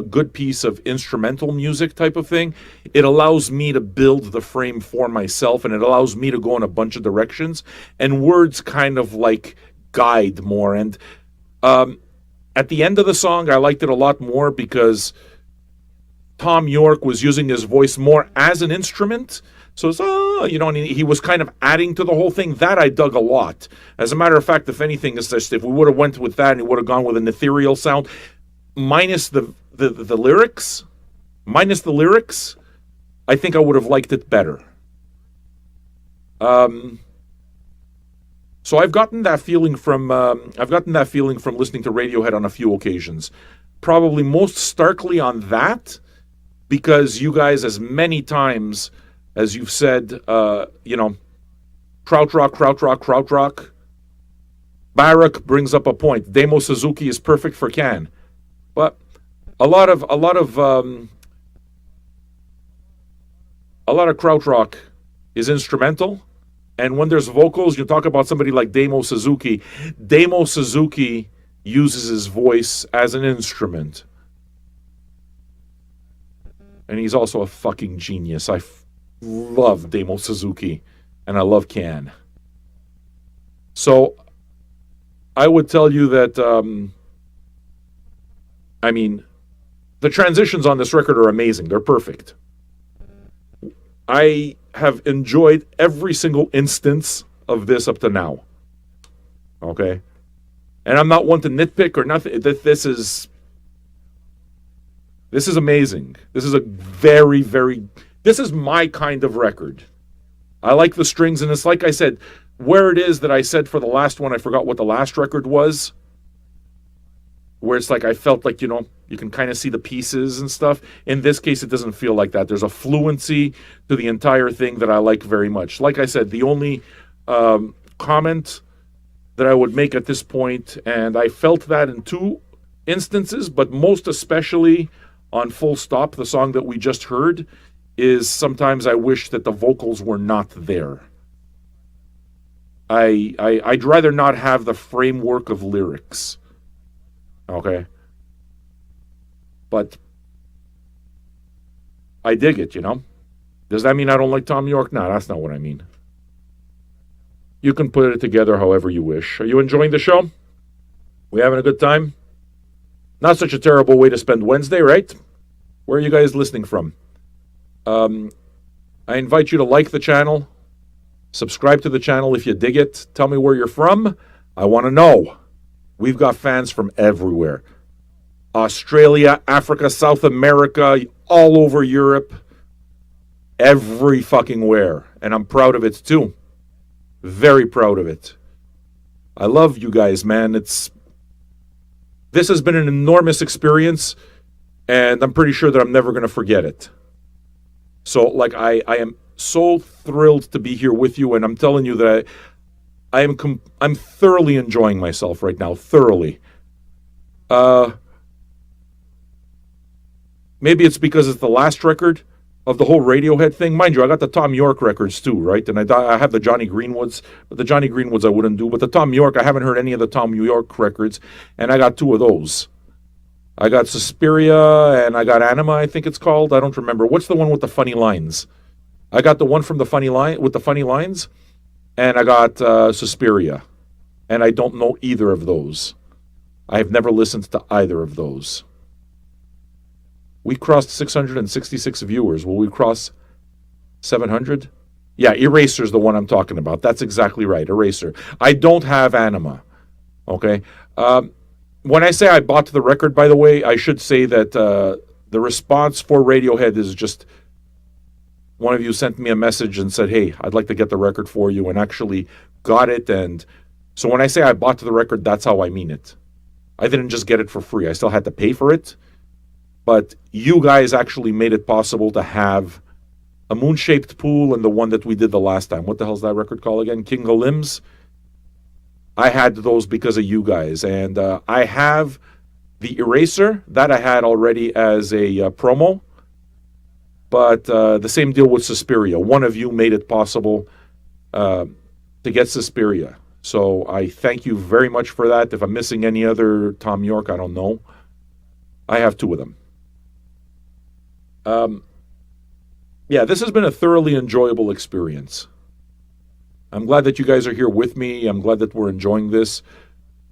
good piece of instrumental music type of thing, it allows me to build the frame for myself, and it allows me to go in a bunch of directions. And words kind of like guide more. And at the end of the song, I liked it a lot more because Tom York was using his voice more as an instrument. So it's, and he was kind of adding to the whole thing. That I dug a lot. As a matter of fact, if anything, it's just, if we would have went with that and he would have gone with an ethereal sound, minus the lyrics, I think I would have liked it better. So I've gotten that feeling from listening to Radiohead on a few occasions. Probably most starkly on that, because you guys, as many times as you've said, krautrock. Barak brings up a point. Demo Suzuki is perfect for Can, but a lot of krautrock is instrumental, and when there's vocals, you talk about somebody like Demo Suzuki. Demo Suzuki uses his voice as an instrument, and he's also a fucking genius. I love Demo Suzuki, and I love Can. So I would tell you that, the transitions on this record are amazing. They're perfect. I have enjoyed every single instance of this up to now. Okay? And I'm not one to nitpick or nothing. This is amazing. This is a very, very... This is my kind of record. I like the strings, and it's like I said, where it is that I said for the last one, I forgot what the last record was, where it's like I felt like, you can kind of see the pieces and stuff. In this case, it doesn't feel like that. There's a fluency to the entire thing that I like very much. Like I said, the only comment that I would make at this point, and I felt that in two instances, but most especially on Full Stop, the song that we just heard, is sometimes I wish that the vocals were not there. I'd rather not have the framework of lyrics. Okay? But I dig it, Does that mean I don't like Tom York? No, that's not what I mean. You can put it together however you wish. Are you enjoying the show? We having a good time? Not such a terrible way to spend Wednesday, right? Where are you guys listening from? I invite you to like the channel, subscribe to the channel if you dig it. Tell me where you're from. I want to know. We've got fans from everywhere. Australia, Africa, South America, all over Europe. Every fucking where. And I'm proud of it too. Very proud of it. I love you guys, man. This has been an enormous experience, and I'm pretty sure that I'm never going to forget it. So, I am so thrilled to be here with you, and I'm telling you that I'm thoroughly enjoying myself right now, thoroughly. Maybe it's because it's the last record, of the whole Radiohead thing. Mind you, I got the Tom York records too, right? And I have the Johnny Greenwoods, but the Johnny Greenwoods I wouldn't do. But the Tom York, I haven't heard any of the Tom York records, and I got two of those. I got Suspiria and I got Anima, I think it's called. I don't remember. What's the one with the funny lines? I got the one from the funny line with the funny lines, and I got Suspiria, and I don't know either of those. I have never listened to either of those. We crossed 666 viewers. Will we cross 700? Yeah, Eraser's the one I'm talking about. That's exactly right, Eraser. I don't have Anima. Okay. When I say I bought the record, by the way, I should say that the response for Radiohead is just one of you sent me a message and said, hey, I'd like to get the record for you, and actually got it. And so when I say I bought the record, that's how I mean it. I didn't just get it for free. I still had to pay for it. But you guys actually made it possible to have a moon-shaped pool and the one that we did the last time. What the hell's that record called again? King of Limbs? I had those because of you guys. And I have the Eraser. That I had already as a promo. But the same deal with Suspiria. One of you made it possible to get Suspiria. So I thank you very much for that. If I'm missing any other Tom York, I don't know. I have two of them. Yeah, this has been a thoroughly enjoyable experience. I'm glad that you guys are here with me. I'm glad that we're enjoying this.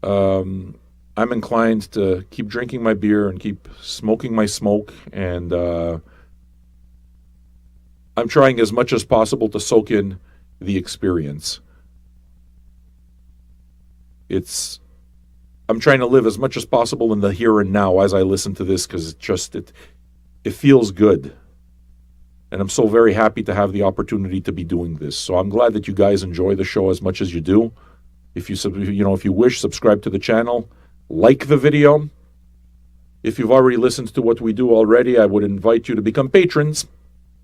I'm inclined to keep drinking my beer and keep smoking my smoke. And I'm trying as much as possible to soak in the experience. I'm trying to live as much as possible in the here and now as I listen to this, because it feels good. And I'm so very happy to have the opportunity to be doing this. So I'm glad that you guys enjoy the show as much as you do. If you wish, subscribe to the channel, like the video. If you've already listened to what we do already, I would invite you to become patrons.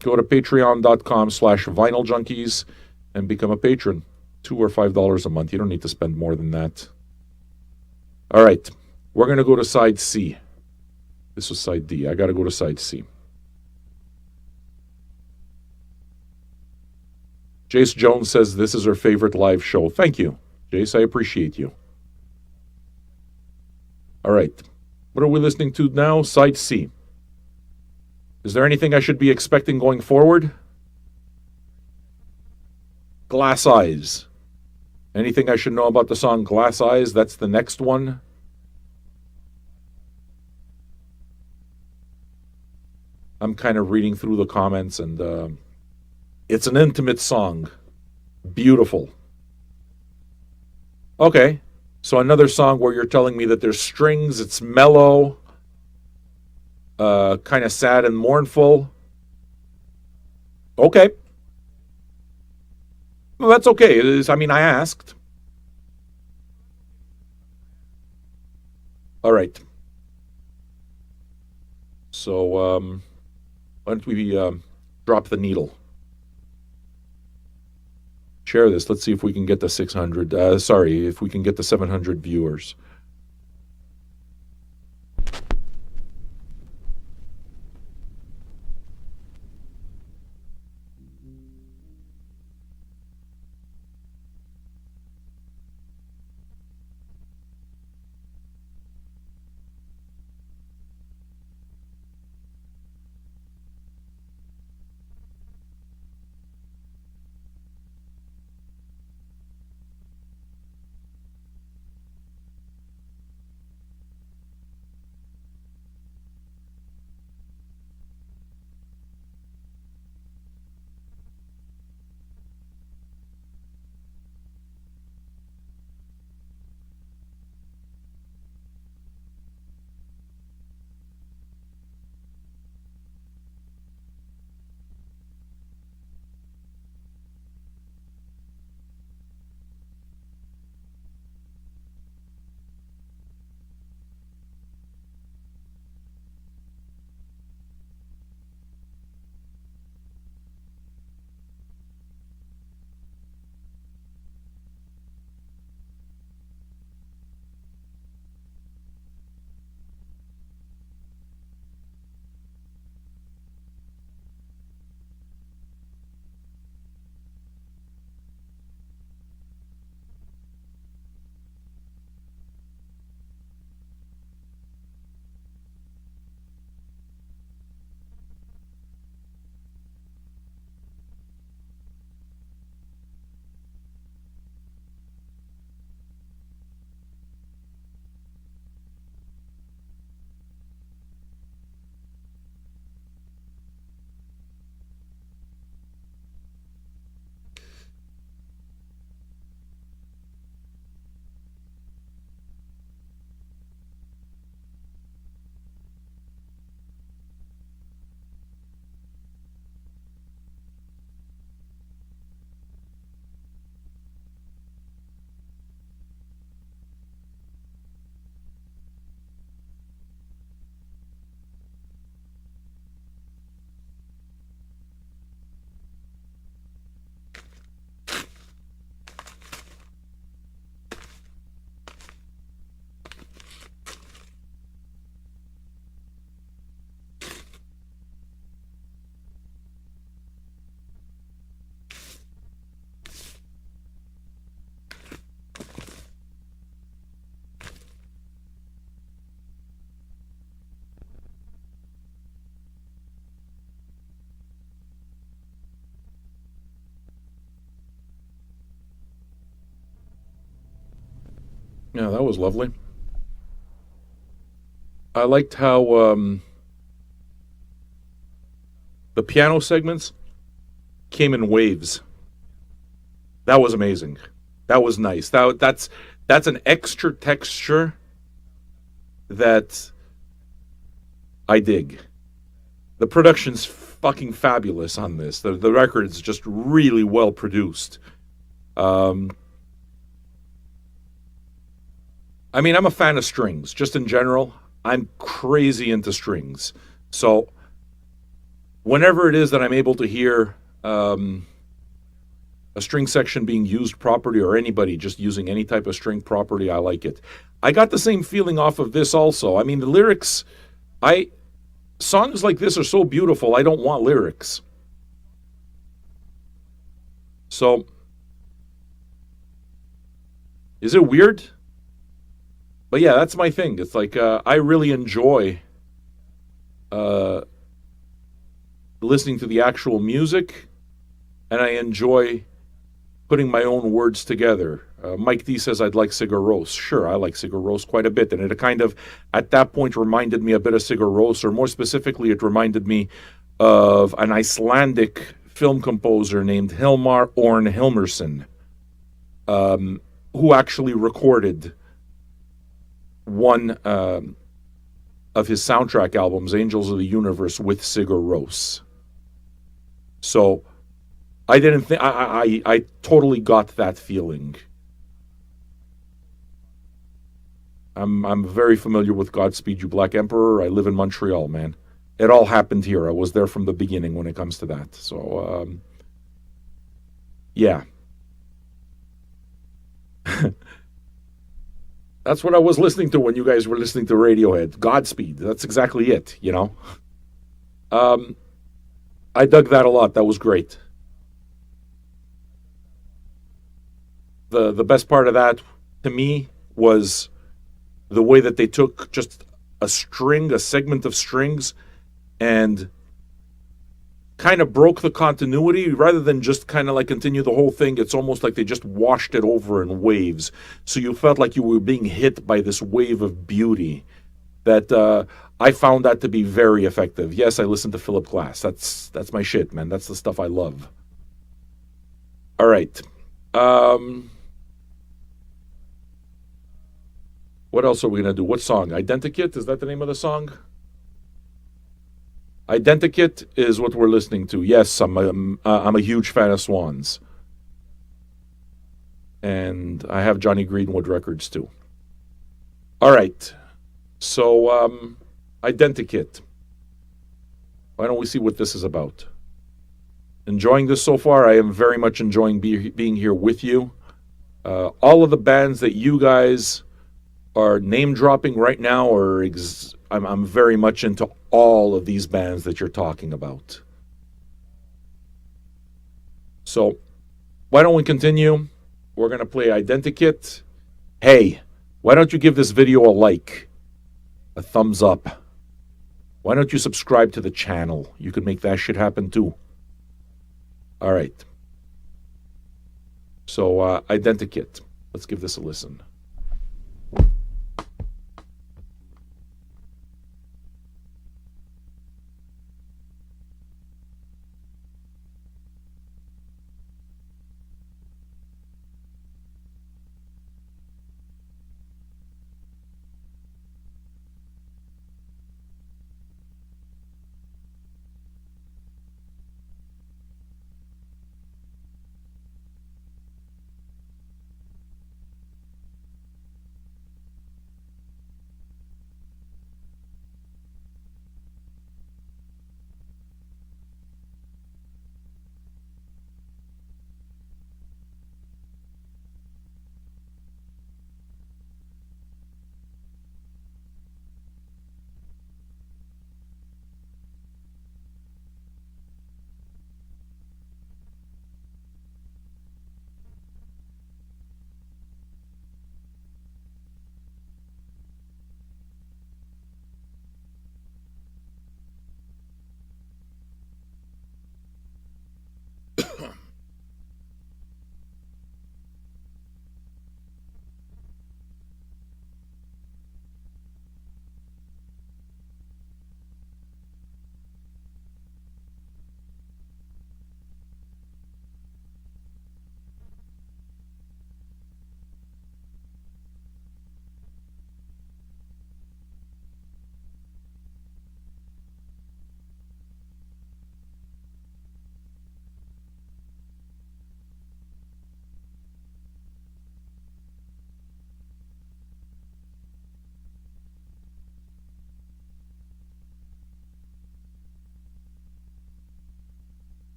Go to patreon.com/vinyljunkies and become a patron. $2 or $5 a month. You don't need to spend more than that. All right. We're going to go to side C. This was side D. I got to go to side C. Jace Jones says this is her favorite live show. Thank you, Jace. I appreciate you. All right. What are we listening to now? Side C. Is there anything I should be expecting going forward? Glass Eyes. Anything I should know about the song Glass Eyes? That's the next one. I'm kind of reading through the comments, and it's an intimate song. Beautiful. Okay. So another song where you're telling me that there's strings, it's mellow, kind of sad and mournful. Okay. Well, that's okay. I asked. All right. So, why don't we drop the needle? Share this. Let's see if we can get to 600. If we can get to 700 viewers. Yeah, that was lovely. I liked how the piano segments came in waves. That was amazing. That was nice. That's an extra texture that I dig. The production's fucking fabulous on this. The record's just really well produced. Um, I mean, I'm a fan of strings, just in general. I'm crazy into strings. So whenever it is that I'm able to hear a string section being used properly, or anybody just using any type of string properly, I like it. I got the same feeling off of this also. I mean, the lyrics, I songs like this are so beautiful. I don't want lyrics. So, is it weird? But yeah, that's my thing. It's like I really enjoy uh, listening to the actual music, and I enjoy putting my own words together. Mike D says I'd like Sigur Rós. Sure, I like Sigur Rós quite a bit, and it kind of at that point reminded me a bit of Sigur Rós, or more specifically, it reminded me of an Icelandic film composer named Hilmar Orn Hilmarsson, who actually recorded one of his soundtrack albums, Angels of the Universe, with Sigur Rós. So I didn't think I totally got that feeling. I'm very familiar with Godspeed You Black Emperor. I live in Montreal, man. It all happened here. I was there from the beginning when it comes to that. So yeah, that's what I was listening to when you guys were listening to Radiohead. Godspeed. That's exactly it. You know. Um, I dug that a lot. That was great. The best part of that to me was the way that they took just a string, a segment of strings, and kind of broke the continuity rather than just kind of like continue the whole thing. It's almost like they just washed it over in waves. So you felt like you were being hit by this wave of beauty that I found that to be very effective. Yes, I listened to Philip Glass. That's my shit, man. That's the stuff I love. All right. Um, what else are we gonna do? What song? Identikit? Is that the name of the song? Identikit is what we're listening to. Yes, I'm a huge fan of Swans, and I have Johnny Greenwood records too. All right, so Identikit. Why don't we see what this is about? Enjoying this so far. I am very much enjoying being here with you. All of the bands that you guys are name dropping right now are I'm very much into all of these bands that you're talking about. So why don't we continue? We're gonna play Identikit. Hey, why don't you give this video a like, a thumbs up? Why don't you subscribe to the channel? You could make that shit happen too. All right. So Identikit. Let's give this a listen.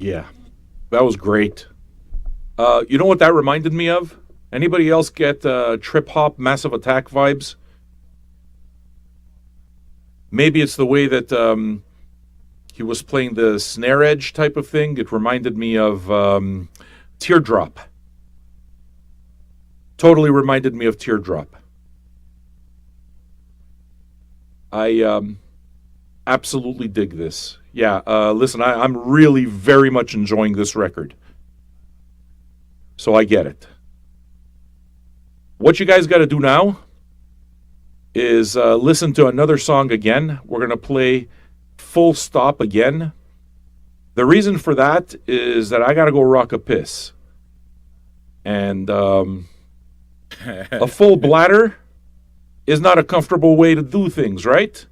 Yeah, that was great. You know what that reminded me of? Anybody else get trip hop Massive Attack vibes? Maybe it's the way that he was playing the snare edge type of thing. It reminded me of Teardrop. Totally reminded me of Teardrop. I absolutely dig this. Yeah, listen, I'm really very much enjoying this record. So I get it. What you guys got to do now is listen to another song again. We're going to play Full Stop again. The reason for that is that I got to go rock a piss. And a full bladder is not a comfortable way to do things, right?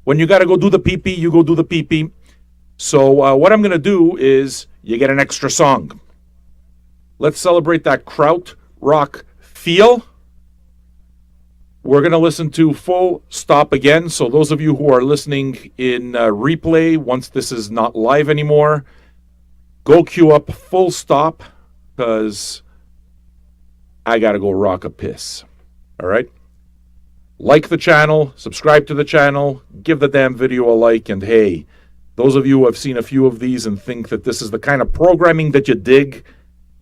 When you got to go do the pee-pee, you go do the pee-pee. So what I'm going to do is you get an extra song. Let's celebrate that kraut rock feel. We're going to listen to Full Stop again. So those of you who are listening in replay, once this is not live anymore, go queue up Full Stop because I got to go rock a piss. All right? Like the channel, subscribe to the channel, give the damn video a like, and hey, those of you who have seen a few of these and think that this is the kind of programming that you dig,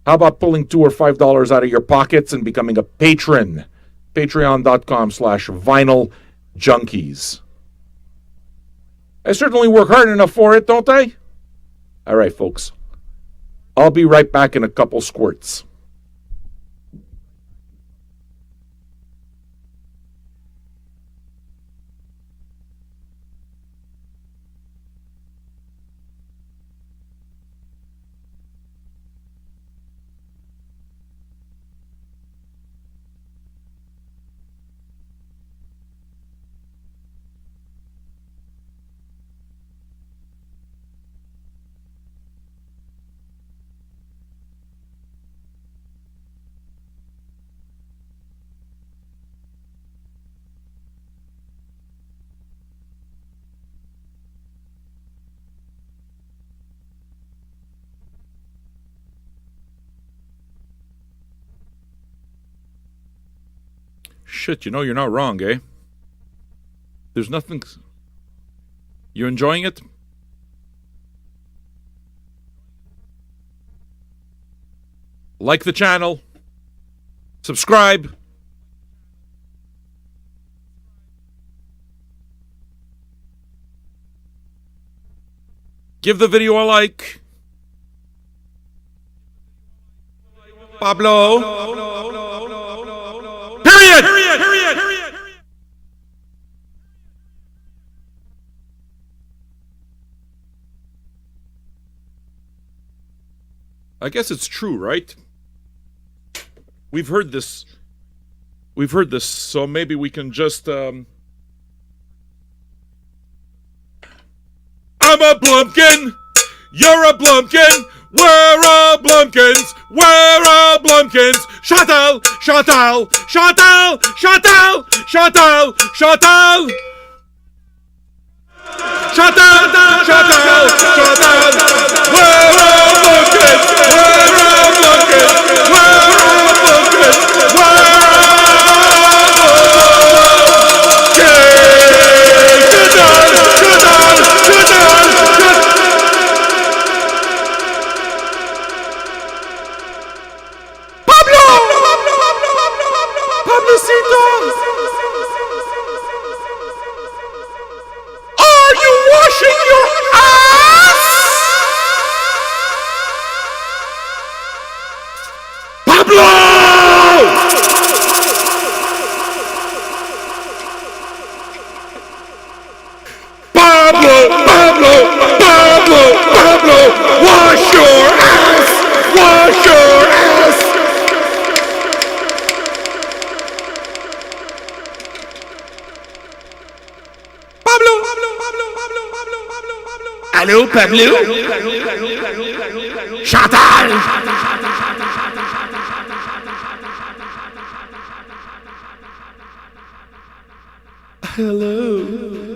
how about pulling $2 or $5 out of your pockets and becoming a patron? Patreon.com/Vinyl Junkies. I certainly work hard enough for it, don't I? All right, folks. I'll be right back in a couple squirts. Shit, you know you're not wrong, eh? There's nothing... You enjoying it? Like the channel. Subscribe. Give the video a like. Pablo. Period. I guess it's true, right? We've heard this, so maybe we can just, I'm a blumpkin, you're a blumpkin, we're all blumpkins, we're all blumpkins, Chantal, Chantal, Chantal, Chantal, Chantal, Chantal, Chantal, Chantal, Chantal, we're all blumpkins, we're all blumpkins, we're all blumpkins, we're all Allô, Pablo? Chantal! Hello. Hello. 'Cause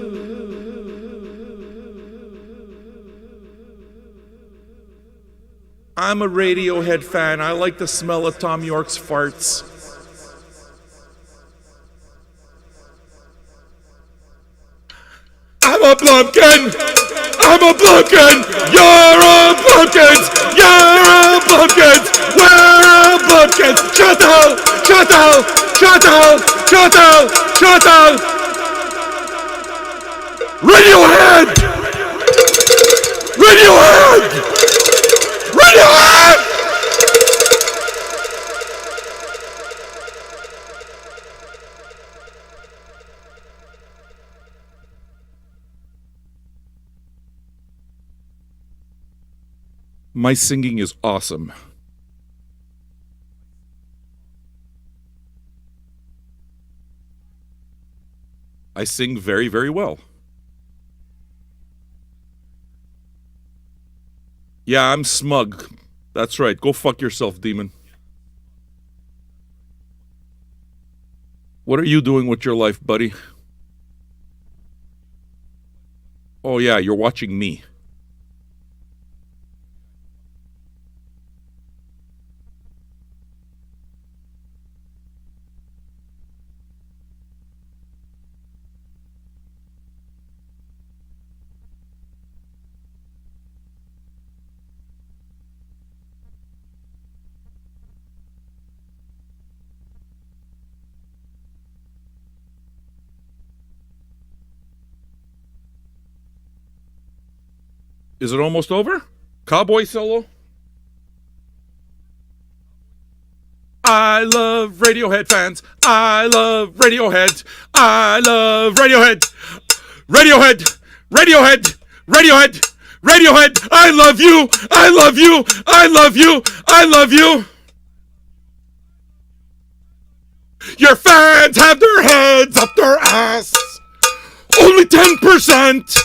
I'm a Radiohead fan. I like the smell of Tom York's farts. I'm a blumpkin! I'm a blumpkin! You're a blumpkin! You're a blumpkin! We're a blumpkin! Shut the hell! Shut the hell! Shut the hell! Shut the hell! Shut the hell! Radiohead! Radiohead! Radiohead! My singing is awesome. I sing very, very well. Yeah, I'm smug. That's right. Go fuck yourself, demon. What are you doing with your life, buddy? Oh, yeah, you're watching me. Is it almost over? Cowboy solo? I love Radiohead fans. I love Radiohead. I love Radiohead. Radiohead. Radiohead. Radiohead. Radiohead. I love you. I love you. I love you. I love you. Your fans have their heads up their ass. Only 10%.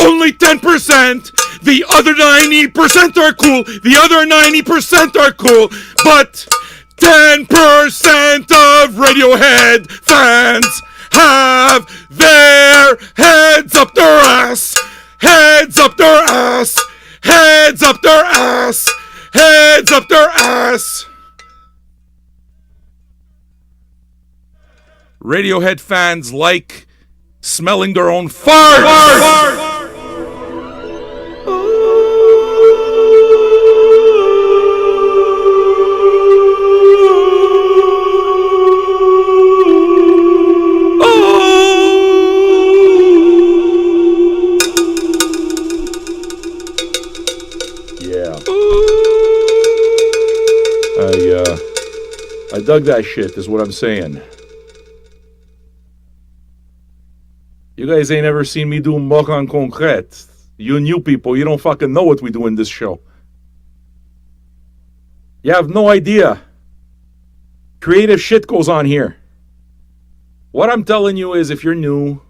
Only 10%. The other 90% are cool. The other 90% are cool. But 10% of Radiohead fans have their heads up their ass. Heads up their ass. Heads up their ass. Heads up their ass. Radiohead fans like smelling their own farts. I dug that shit, is what I'm saying. You guys ain't ever seen me do mock en concrète. You new people, you don't fucking know what we do in this show. You have no idea. Creative shit goes on here. What I'm telling you is, if you're new,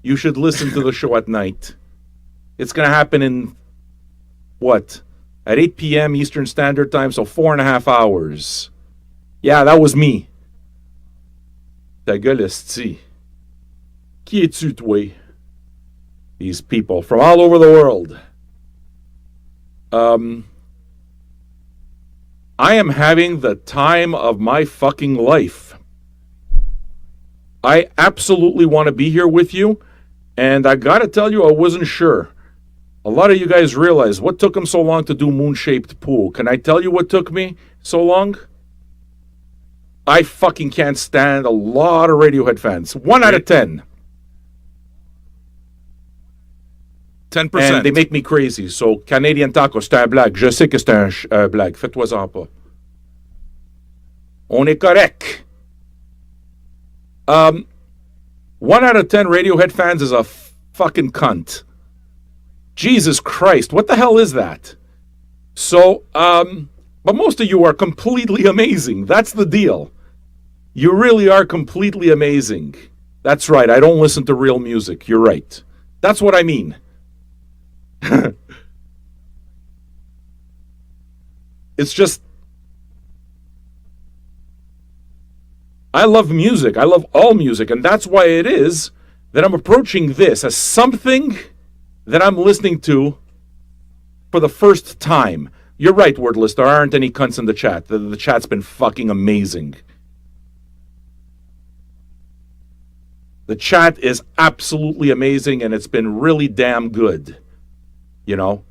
you should listen to the show at night. It's gonna happen in, what? At 8 p.m. Eastern Standard Time, so 4.5 hours. Yeah, that was me. Ta gueule, esti. Qui es-tu, toi? These people from all over the world. I am having the time of my fucking life. I absolutely want to be here with you, and I gotta tell you, I wasn't sure. A lot of you guys realize what took him so long to do Moon-Shaped Pool. Can I tell you what took me so long? I fucking can't stand a lot of Radiohead fans. 1 out of 10. 10%. And they make me crazy. So, Canadian Taco, c'est un blague. Je sais que c'est un blague. Fais-toi-en pas. On est correct. 1 out of 10 Radiohead fans is a fucking cunt. Jesus Christ, what the hell is that? So, but most of you are completely amazing. That's the deal. You really are completely amazing. That's right, I don't listen to real music. You're right. That's what I mean. It's just, I love music. I love all music, and that's why it is that I'm approaching this as something that I'm listening to for the first time. You're right, Wordless. There aren't any cunts in the chat. The chat's been fucking amazing. The chat is absolutely amazing, and it's been really damn good. You know?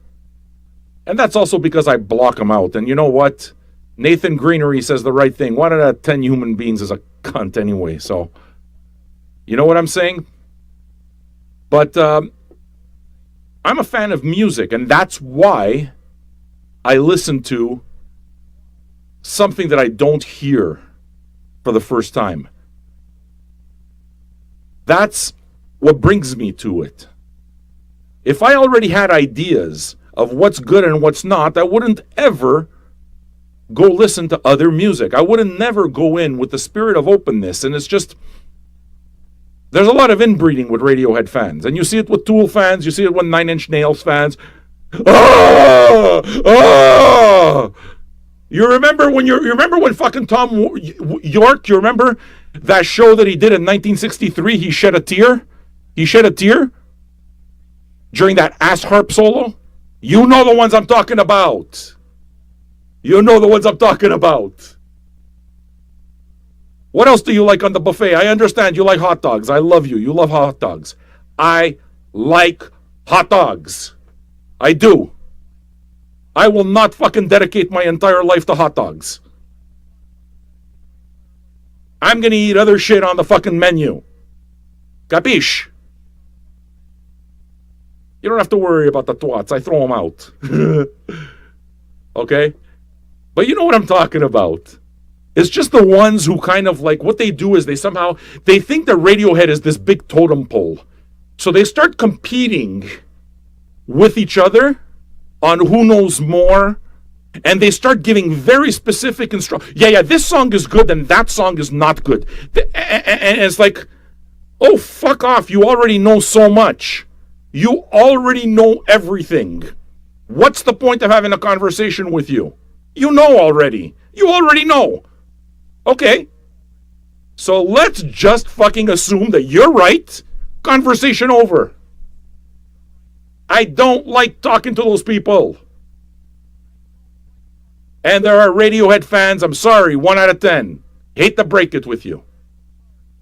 And that's also because I block them out. And you know what? Nathan Greenery says the right thing. 1 out of 10 human beings is a cunt anyway. So, you know what I'm saying? But I'm a fan of music, and that's why I listen to something that I don't hear for the first time. That's what brings me to it. If I already had ideas of what's good and what's not, I wouldn't ever go listen to other music. I wouldn't never go in with the spirit of openness. And it's just, there's a lot of inbreeding with Radiohead fans. And you see it with Tool fans, you see it with Nine Inch Nails fans. Oh! Oh! You remember when fucking Tom York, you remember that show that he did in 1963? He shed a tear? He shed a tear during that ass harp solo? You know the ones I'm talking about. You know the ones I'm talking about. What else do you like on the buffet? I understand you like hot dogs. I love you. You love hot dogs. I like hot dogs. I do. I will not fucking dedicate my entire life to hot dogs. I'm gonna eat other shit on the fucking menu. Capiche? You don't have to worry about the twats. I throw them out. Okay? But you know what I'm talking about. It's just the ones who kind of like, what they do is they think that Radiohead is this big totem pole. So they start competing with each other on who knows more. And they start giving very specific instructions. Yeah, this song is good and that song is not good. And it's like, oh, fuck off. You already know so much. You already know everything. What's the point of having a conversation with you? You know already. You already know. Okay. So let's just fucking assume that you're right. Conversation over. I don't like talking to those people. And there are Radiohead fans, I'm sorry, 1 out of 10. Hate to break it with you.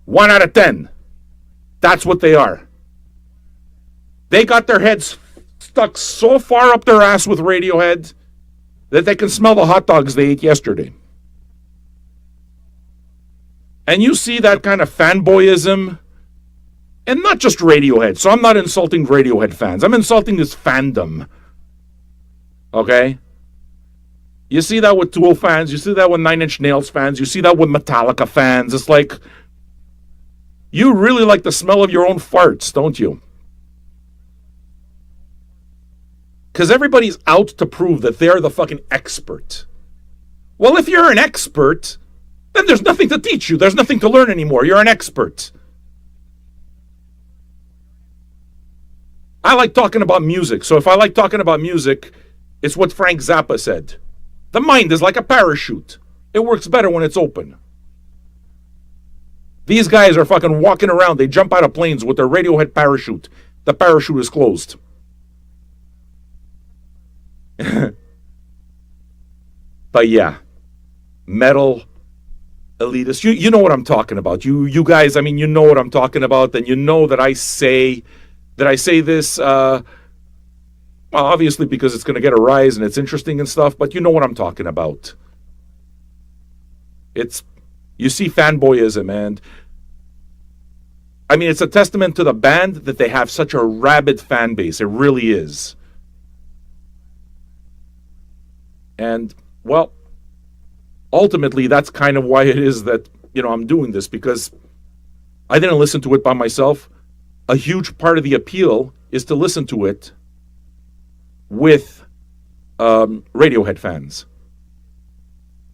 1 out of 10. That's what they are. They got their heads stuck so far up their ass with Radiohead that they can smell the hot dogs they ate yesterday. And you see that kind of fanboyism, and not just Radiohead. So I'm not insulting Radiohead fans. I'm insulting this fandom. Okay? You see that with Tool fans. You see that with Nine Inch Nails fans. You see that with Metallica fans. It's like, you really like the smell of your own farts, don't you? Because everybody's out to prove that they're the fucking expert. Well, if you're an expert, then there's nothing to teach you. There's nothing to learn anymore. You're an expert. I like talking about music. So if I like talking about music, it's what Frank Zappa said. The mind is like a parachute. It works better when it's open. These guys are fucking walking around. They jump out of planes with their Radiohead parachute. The parachute is closed. But yeah, metal elitist. You know what I'm talking about. You guys, I mean, you know what I'm talking about, and you know that I say this obviously because it's going to get a rise and it's interesting and stuff, but you know what I'm talking about. You see fanboyism, and I mean, it's a testament to the band that they have such a rabid fan base. It really is. And, well, ultimately, that's kind of why it is that, I'm doing this, because I didn't listen to it by myself. A huge part of the appeal is to listen to it with Radiohead fans.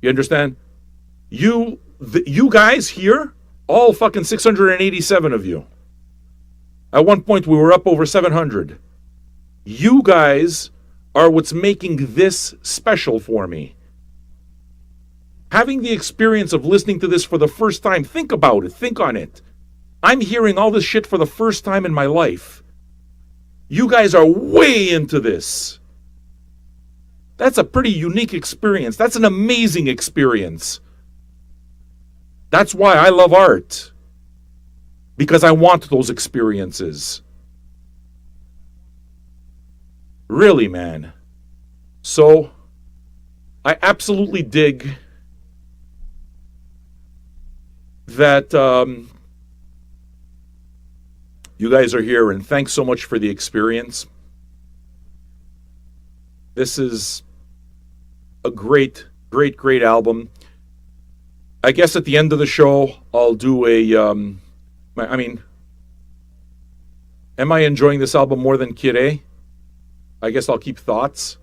You understand? You guys here, all fucking 687 of you. At one point, we were up over 700. You guys are what's making this special for me. Having the experience of listening to this for the first time, think about it, think on it. I'm hearing all this shit for the first time in my life. You guys are way into this. That's a pretty unique experience. That's an amazing experience. That's why I love art. Because I want those experiences. Really, man. So, I absolutely dig that you guys are here, and thanks so much for the experience. This is a great, great, great album. I guess at the end of the show, I'll do am I enjoying this album more than Kid A? I guess I'll keep thoughts.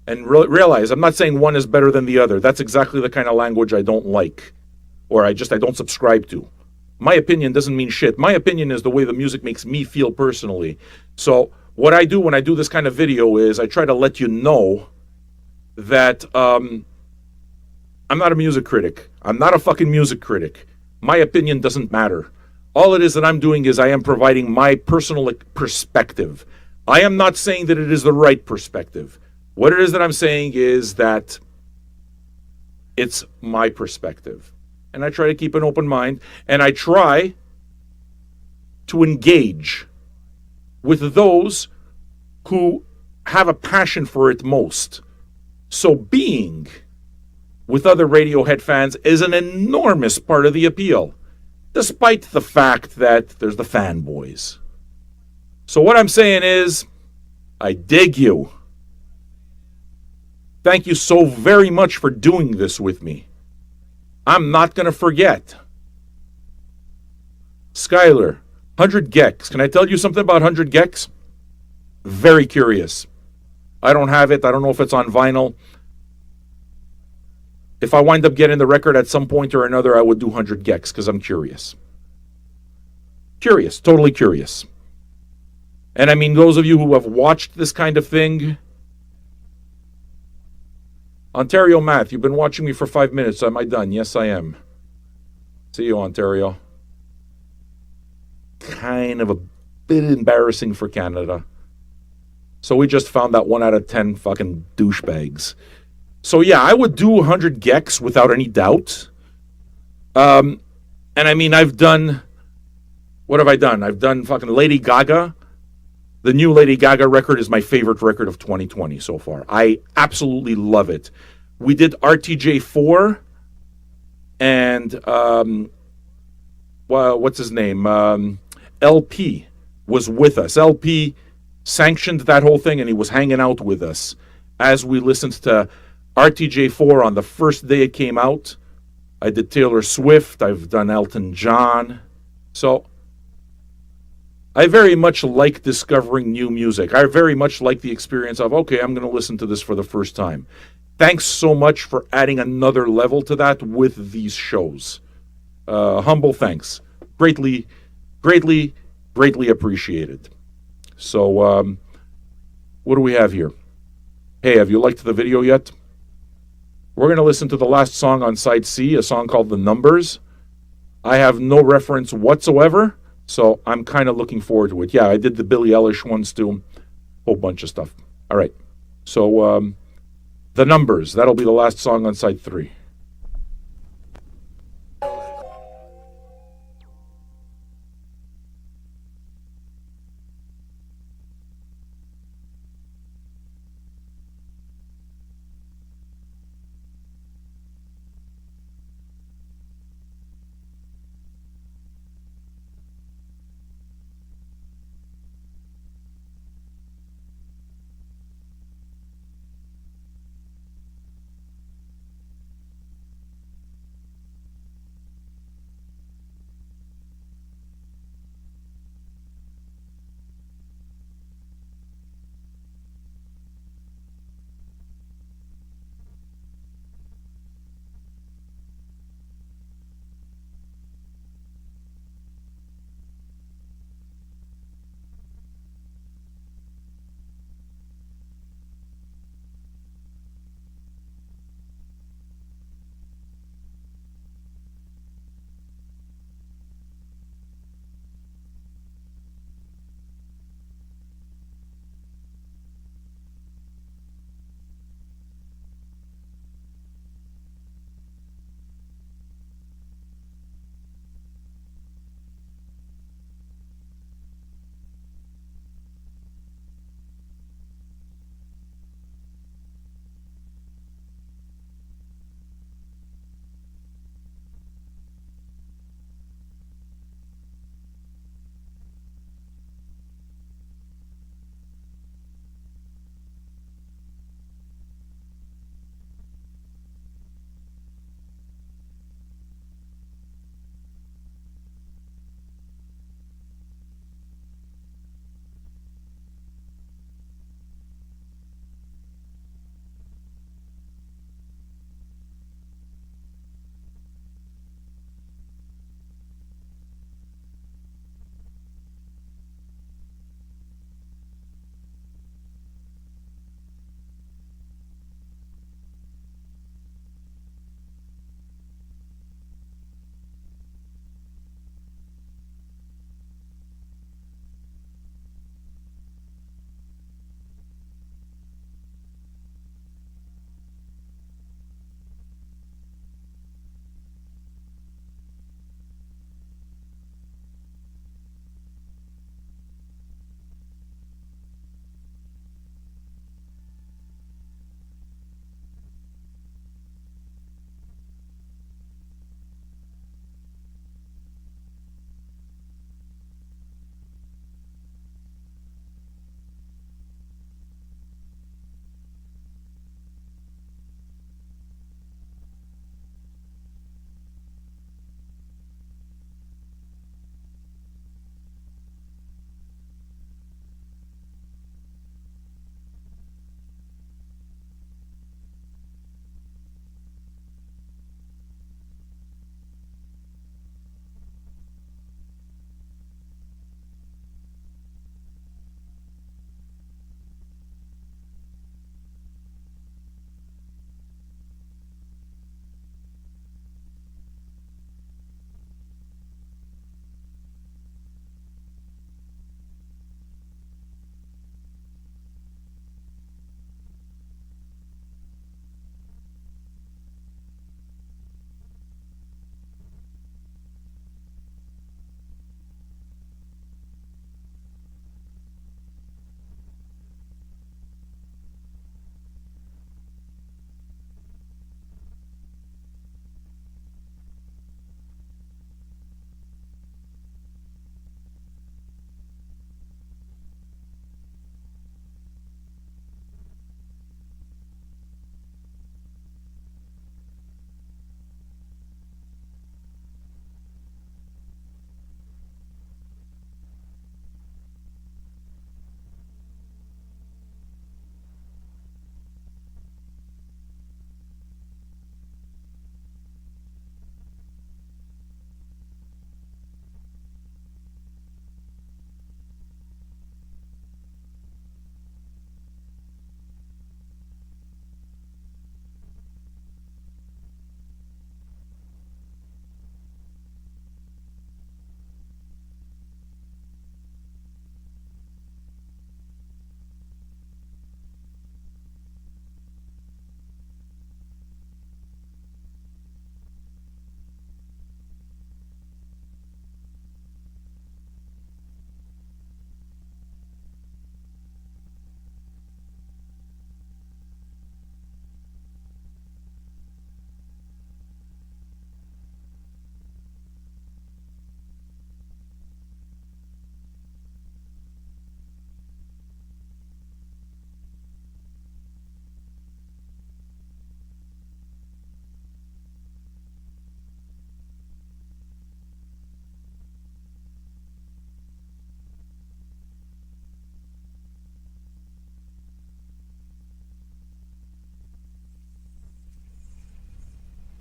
And realize, I'm not saying one is better than the other. That's exactly the kind of language I don't like. Or I don't subscribe to. My opinion doesn't mean shit. My opinion is the way the music makes me feel personally. So what I do when I do this kind of video is I try to let you know that I'm not a music critic. I'm not a fucking music critic. My opinion doesn't matter. All it is that I'm doing is I am providing my personal perspective. I am not saying that it is the right perspective. What it is that I'm saying is that it's my perspective. And I try to keep an open mind, and I try to engage with those who have a passion for it most. So being with other Radiohead fans is an enormous part of the appeal, despite the fact that there's the fanboys. So what I'm saying is, I dig you. Thank you so very much for doing this with me. I'm not going to forget. Skylar, 100 Gex. Can I tell you something about 100 Gex? Very curious. I don't have it. I don't know if it's on vinyl. If I wind up getting the record at some point or another, I would do 100 Gex because I'm curious. Curious. Totally curious. And I mean, those of you who have watched this kind of thing... Ontario Math, you've been watching me for 5 minutes. Am I done? Yes, I am. See you, Ontario. Kind of a bit embarrassing for Canada. So we just found that 1 out of 10 fucking douchebags. So yeah, I would do 100 Gex without any doubt. And I mean, I've done... What have I done? I've done fucking Lady Gaga. The new Lady Gaga record is my favorite record of 2020 so far. I absolutely love it. We did RTJ4 and what's his name? LP was with us. LP sanctioned that whole thing, and he was hanging out with us as we listened to RTJ4 on the first day it came out. I did Taylor Swift. I've done Elton John. So I very much like discovering new music. I very much like the experience of, okay, I'm going to listen to this for the first time. Thanks so much for adding another level to that with these shows. Humble thanks. Greatly, greatly, greatly appreciated. So, what do we have here? Hey, have you liked the video yet? We're going to listen to the last song on side C, a song called The Numbers. I have no reference whatsoever. So I'm kind of looking forward to it. Yeah, I did the Billie Eilish ones too. Whole bunch of stuff. All right. So The Numbers. That'll be the last song on side 3.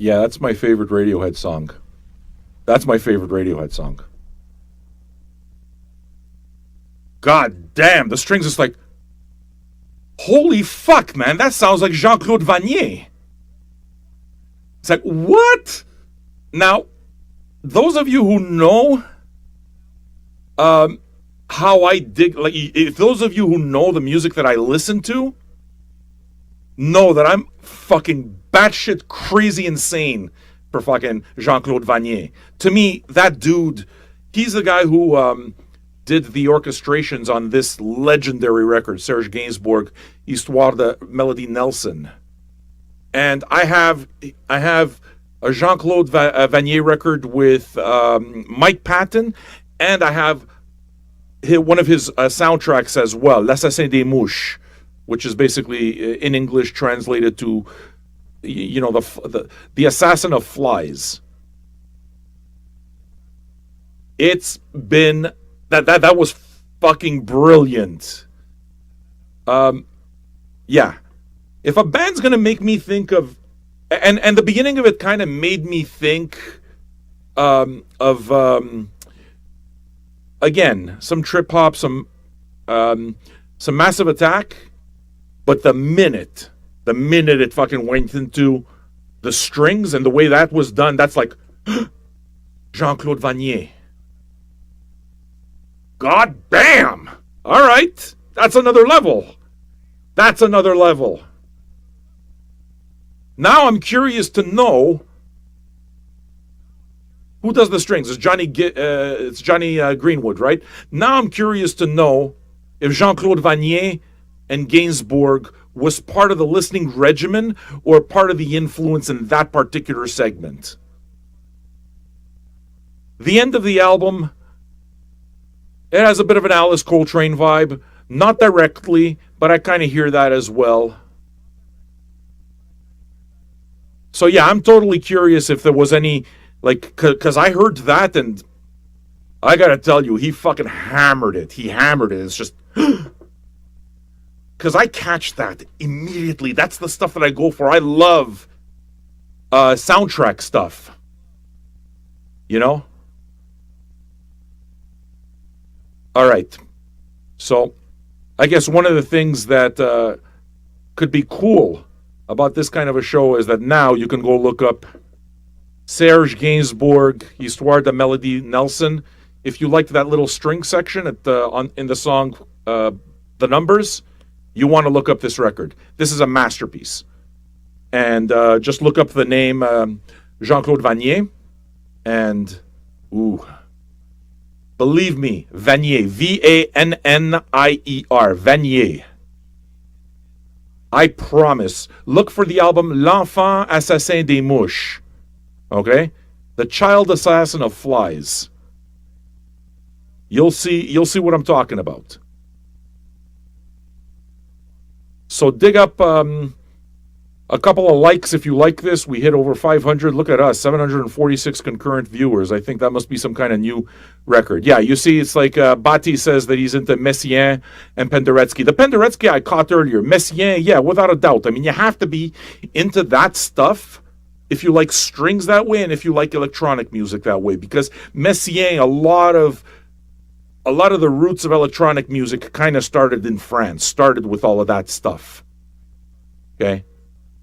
Yeah, that's my favorite Radiohead song. That's my favorite Radiohead song. God damn, the strings is like, holy fuck, man, that sounds like Jean-Claude Vanier. It's like, what? Now, those of you who know how I dig, like, if those of you who know the music that I listen to, know that I'm fucking batshit crazy insane for fucking Jean-Claude Vanier. To me, that dude, he's the guy who did the orchestrations on this legendary record, Serge Gainsbourg, Histoire de Melody Nelson. And I have a Jean-Claude Vanier record with Mike Patton, and I have one of his soundtracks as well, L'Assassin des Mouches, which is basically in English translated to, you know, the assassin of flies. It's been that was fucking brilliant. Yeah, if a band's gonna make me think of, and the beginning of it kind of made me think of again, some trip hop, some Massive Attack. But the minute it fucking went into the strings and the way that was done, that's like Jean-Claude Vanier. God damn! All right, that's another level. That's another level. Now I'm curious to know who does the strings. It's Johnny Greenwood, right? Now I'm curious to know if Jean-Claude Vanier and Gainsbourg was part of the listening regimen or part of the influence in that particular segment. The end of the album, it has a bit of an Alice Coltrane vibe. Not directly, but I kind of hear that as well. So yeah, I'm totally curious if there was any, like, because I heard that and I gotta tell you, he fucking hammered it. He hammered it. It's just... Because I catch that immediately. That's the stuff that I go for. I love soundtrack stuff. You know? All right. So, I guess one of the things that could be cool about this kind of a show is that now you can go look up Serge Gainsbourg, Histoire de Melody Nelson. If you liked that little string section in the song The Numbers, you want to look up this record. This is a masterpiece. And just look up the name Jean-Claude Vanier. And, ooh, believe me, Vanier, Vannier, Vanier. I promise. Look for the album L'Enfant Assassin des Mouches. Okay? The Child Assassin of Flies. You'll see what I'm talking about. So dig up a couple of likes if you like this. We hit over 500. Look at us, 746 concurrent viewers. I think that must be some kind of new record. Yeah, you see, it's like Bati says that he's into Messiaen and Penderecki. The Penderecki I caught earlier. Messiaen, yeah, without a doubt. I mean, you have to be into that stuff if you like strings that way and if you like electronic music that way. Because Messiaen, a lot of the roots of electronic music kind of started in France, started with all of that stuff. Okay?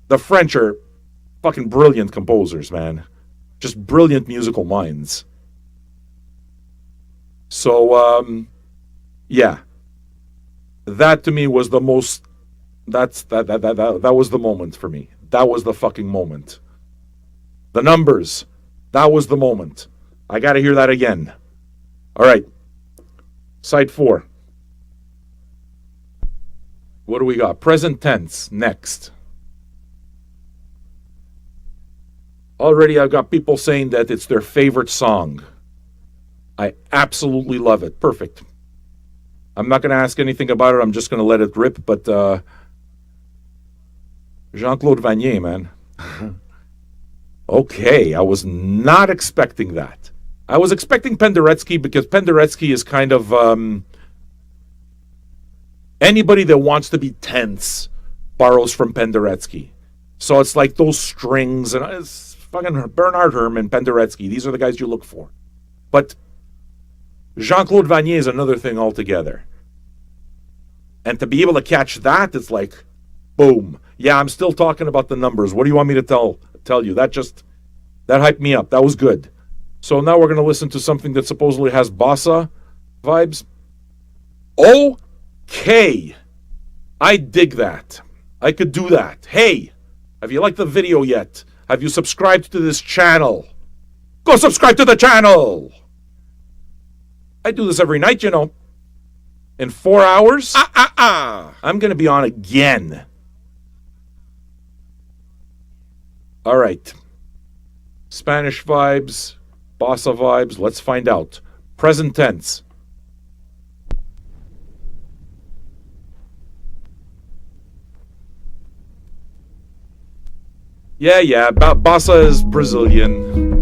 The French are fucking brilliant composers, man. Just brilliant musical minds. So, yeah. That to me was the most... That was the moment for me. That was the fucking moment. The Numbers. That was the moment. I gotta hear that again. All right. Side 4. What do we got? Present tense. Next. Already I've got people saying that it's their favorite song. I absolutely love it. Perfect. I'm not going to ask anything about it. I'm just going to let it rip. But Jean-Claude Vanier, man. Okay, I was not expecting that. I was expecting Penderecki because Penderecki is kind of anybody that wants to be tense borrows from Penderecki. So it's like those strings and it's fucking Bernard Herrmann, Penderecki. These are the guys you look for. But Jean-Claude Vanier is another thing altogether. And to be able to catch that, it's like, boom. Yeah, I'm still talking about the numbers. What do you want me to tell you? That hyped me up. That was good. So now we're going to listen to something that supposedly has bossa vibes. Okay. I dig that. I could do that. Hey, have you liked the video yet? Have you subscribed to this channel? Go subscribe to the channel. I do this every night, you know. In 4 hours, I'm going to be on again. All right. Spanish vibes, bossa vibes. Let's find out. Present tense. Yeah. Bossa is Brazilian.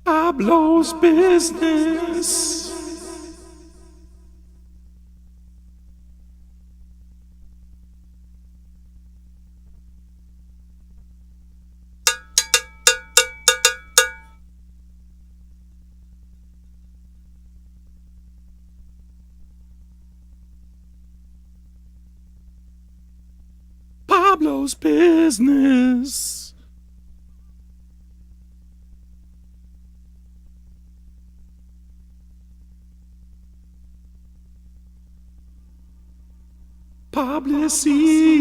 Pablo's business. Pablo's business. Pablecito.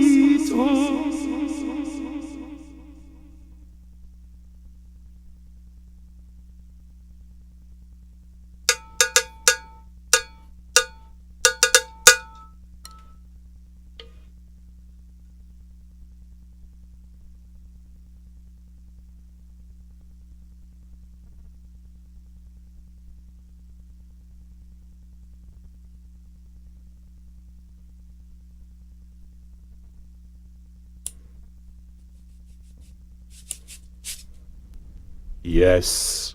Yes,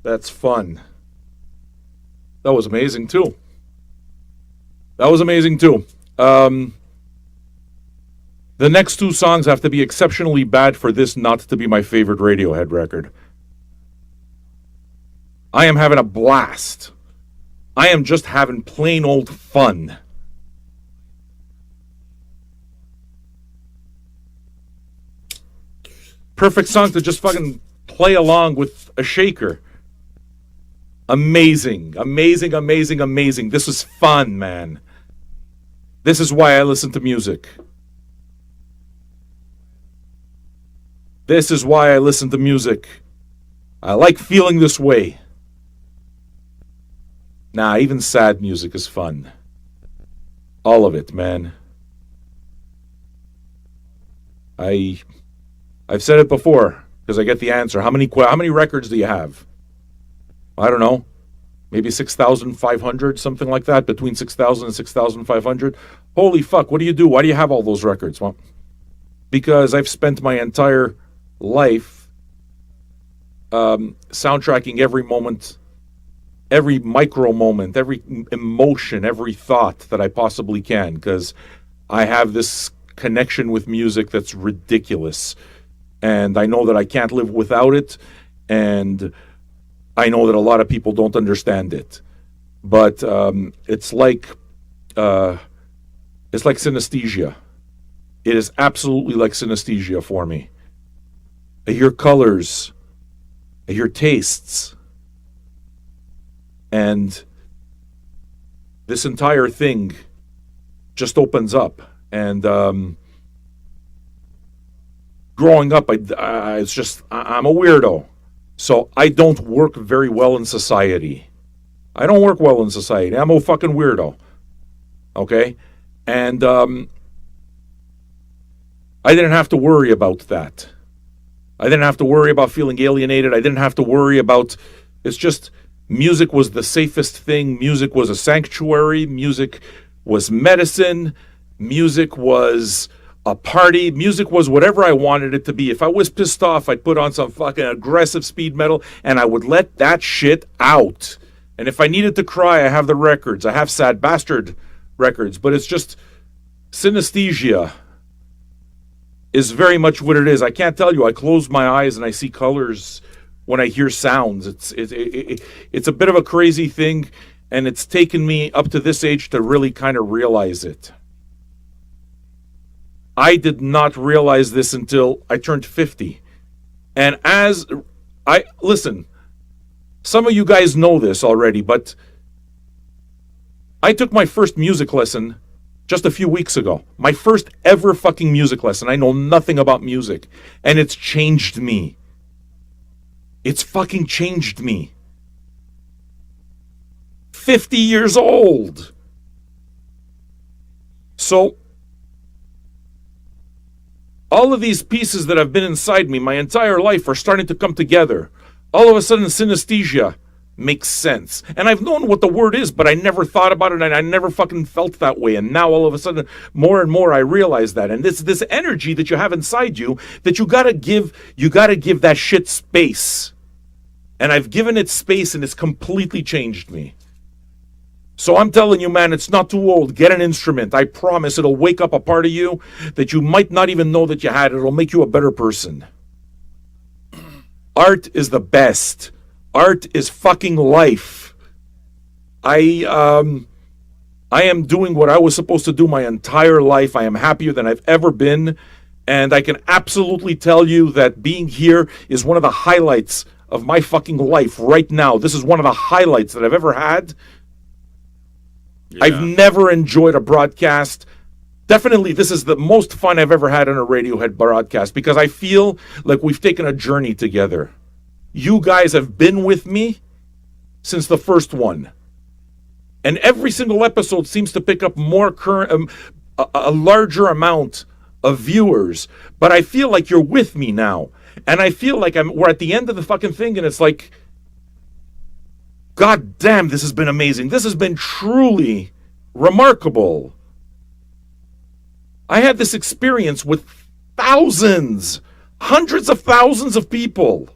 that's fun. That was amazing too. The next two songs have to be exceptionally bad for this not to be my favorite Radiohead record. I am having a blast. I am just having plain old fun. Perfect song to just fucking play along with a shaker. Amazing. This is fun, man. This is why I listen to music. I like feeling this way. Nah, even sad music is fun. All of it, man. I've said it before because I get the answer. How many records do you have? I don't know. Maybe 6,500, something like that, between 6,000 and 6,500. Holy fuck, what do you do? Why do you have all those records? Well, because I've spent my entire life soundtracking every moment, every micro moment, every emotion, every thought that I possibly can, because I have this connection with music that's ridiculous. And I know that I can't live without it, and I know that a lot of people don't understand it. But it's like synesthesia. It is absolutely like synesthesia for me. I hear colors, I hear tastes, and this entire thing just opens up. And growing up, I'm a weirdo, so I don't work very well in society. I'm a fucking weirdo. Okay, and I didn't have to worry about that. I didn't have to worry about feeling alienated. I didn't have to worry about. It's just music was the safest thing. Music was a sanctuary. Music was medicine. Music was a party. Music was whatever I wanted it to be. If I was pissed off, I'd put on some fucking aggressive speed metal and I would let that shit out. And if I needed to cry, I have the records. I have Sad Bastard records, but it's just synesthesia is very much what it is. I can't tell you. I close my eyes and I see colors when I hear sounds. It's a bit of a crazy thing, and it's taken me up to this age to really kind of realize it. I did not realize this until I turned 50. And listen, some of you guys know this already, but I took my first music lesson just a few weeks ago. My first ever fucking music lesson. I know nothing about music, and it's changed me. It's fucking changed me. 50 years old. So, all of these pieces that have been inside me my entire life are starting to come together. All of a sudden, synesthesia makes sense. And I've known what the word is, but I never thought about it, and I never fucking felt that way. And now all of a sudden, more and more I realize that. And this energy that you have inside you, that you gotta give that shit space. And I've given it space, and it's completely changed me. So I'm telling you, man, it's not too old. Get an instrument. I promise it'll wake up a part of you that you might not even know that you had. It'll make you a better person. Art is the best. Art is fucking life. I am doing what I was supposed to do my entire life. I am happier than I've ever been. And I can absolutely tell you that being here is one of the highlights of my fucking life right now. This is one of the highlights that I've ever had. Yeah. I've never enjoyed a broadcast. Definitely, this is the most fun I've ever had in a Radiohead broadcast because I feel like we've taken a journey together. You guys have been with me since the first one. And every single episode seems to pick up more current, a larger amount of viewers. But I feel like you're with me now. And I feel like we're at the end of the fucking thing, and it's like, God damn, this has been amazing. This has been truly remarkable. I had this experience with thousands, hundreds of thousands of people.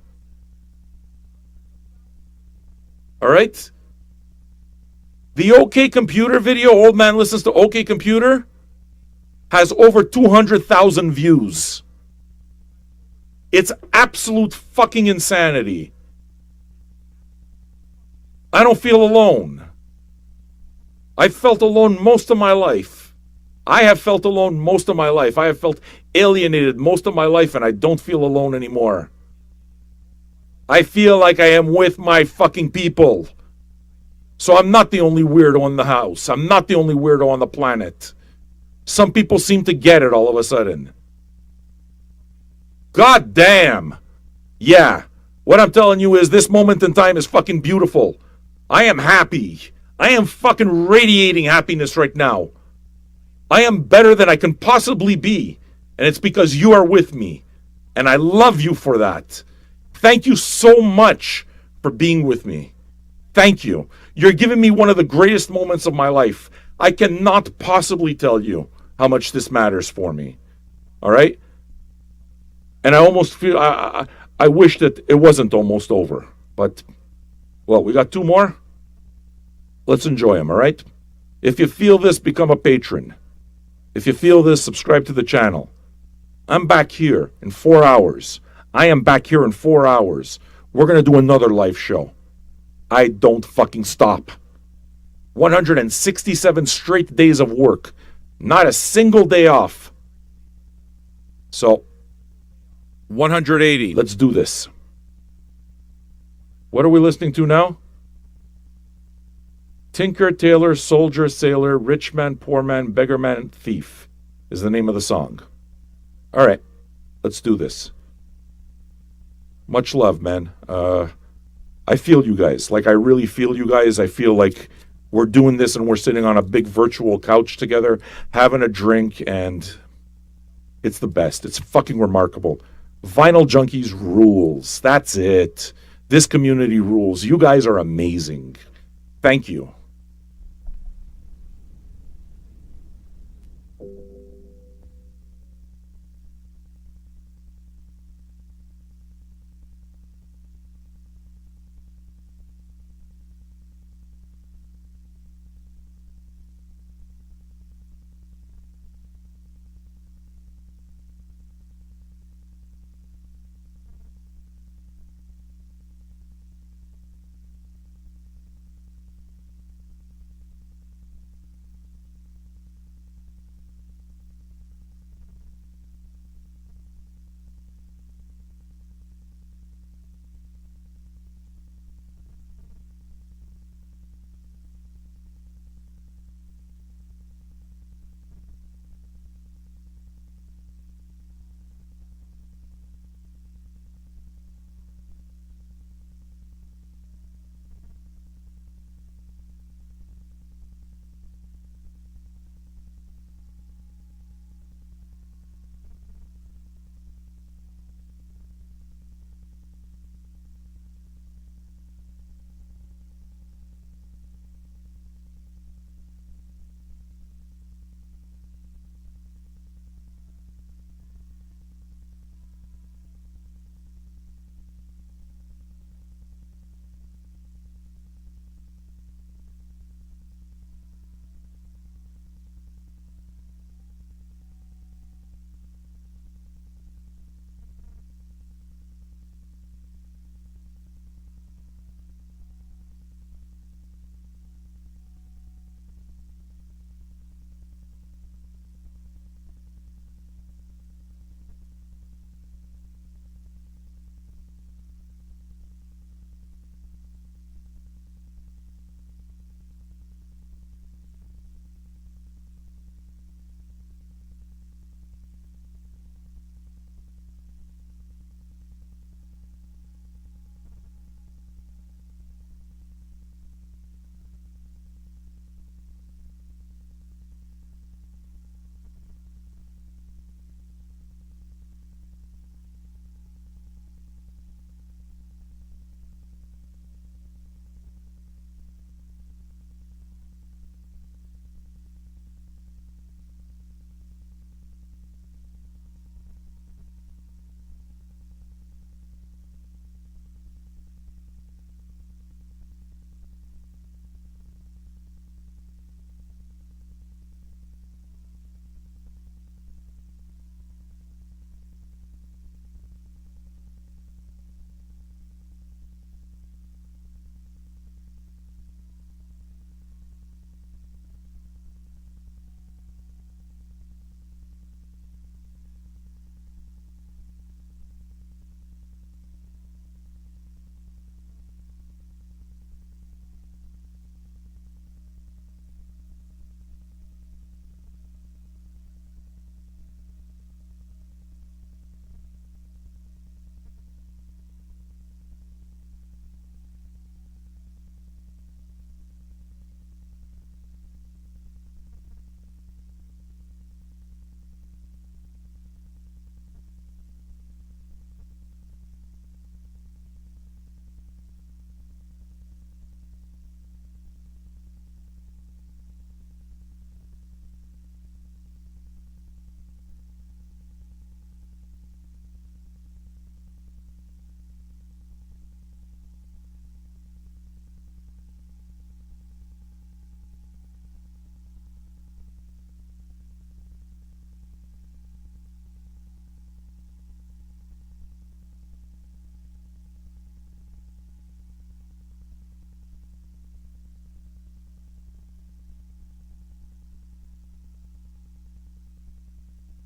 All right? The OK Computer video, Old Man Listens to OK Computer, has over 200,000 views. It's absolute fucking insanity. I don't feel alone. I've felt alone most of my life. I have felt alone most of my life. I have felt alienated most of my life, and I don't feel alone anymore. I feel like I am with my fucking people. So I'm not the only weirdo in the house. I'm not the only weirdo on the planet. Some people seem to get it all of a sudden. God damn. Yeah. What I'm telling you is this moment in time is fucking beautiful. I am happy. I am fucking radiating happiness right now. I am better than I can possibly be. And it's because you are with me. And I love you for that. Thank you so much for being with me. Thank you. You're giving me one of the greatest moments of my life. I cannot possibly tell you how much this matters for me. All right? And I almost feel, I wish that it wasn't almost over. But, well, we got two more. Let's enjoy them, all right? If you feel this, become a patron. If you feel this, subscribe to the channel. I'm back here in 4 hours. I am back here in 4 hours. We're going to do another live show. I don't fucking stop. 167 straight days of work. Not a single day off. So, 180. let's do this. What are we listening to now? Tinker, Tailor, Soldier, Sailor, Rich Man, Poor Man, Beggar Man, Thief is the name of the song. All right, let's do this. Much love, man. I feel you guys. Like, I really feel you guys. I feel like we're doing this and we're sitting on a big virtual couch together, having a drink, and it's the best. It's fucking remarkable. Vinyl Junkies rules. That's it. This community rules. You guys are amazing. Thank you.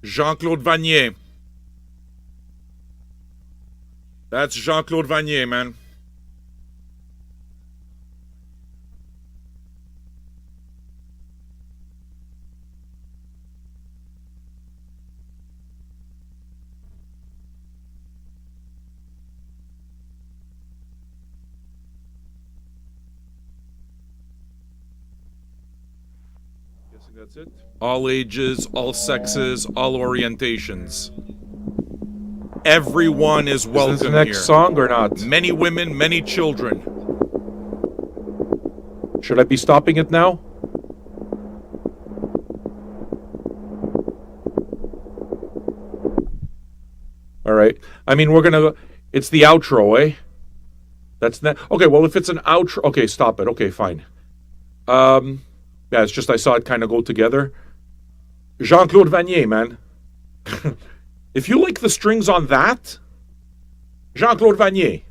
Jean-Claude Vanier. That's Jean-Claude Vanier, man. Guessing that's it. All ages, all sexes, all orientations. Everyone is welcome Is this the next here. song or not? Many women, many children. Should I be stopping it now? All right. I mean, it's the outro, eh? That's not okay. Well, if it's an outro, okay, stop it. Okay, fine. Yeah, it's just I saw it kind of go together. Jean-Claude Vanier, man. If you like the strings on that, Jean-Claude Vanier.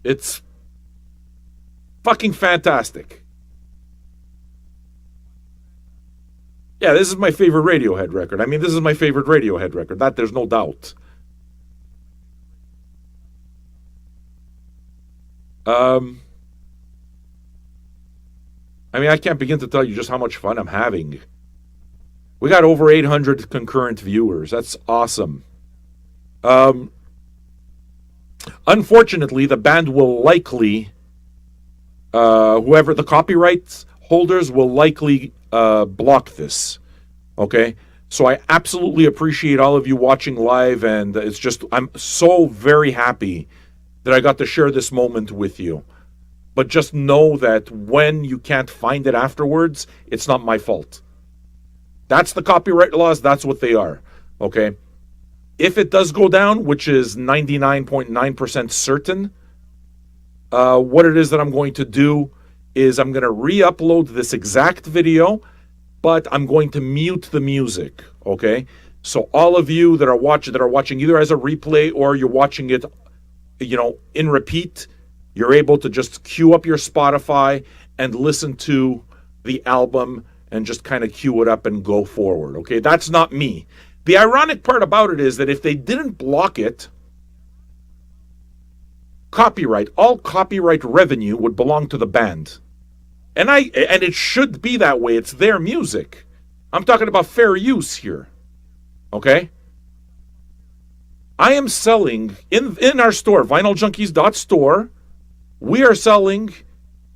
It's fucking fantastic. Yeah, this is my favorite Radiohead record. I mean, this is my favorite Radiohead record. That there's no doubt. I mean, I can't begin to tell you just how much fun I'm having. We got over 800 concurrent viewers. That's awesome. Unfortunately, the band will likely, whoever the copyright holders will likely block this. Okay? So I absolutely appreciate all of you watching live, and it's just, I'm so very happy that I got to share this moment with you. But just know that when you can't find it afterwards, it's not my fault. That's the copyright laws. That's what they are. Okay? If it does go down, which is 99.9% certain, what it is that I'm going to do is I'm going to re-upload this exact video, but I'm going to mute the music. Okay? So all of you that are watching either as a replay or you're watching it, in repeat, you're able to just queue up your Spotify and listen to the album and just kind of queue it up and go forward, okay? That's not me. The ironic part about it is that if they didn't block it, all copyright revenue would belong to the band. And it should be that way. It's their music. I'm talking about fair use here, okay? I am selling, in our store, vinyljunkies.store, we are selling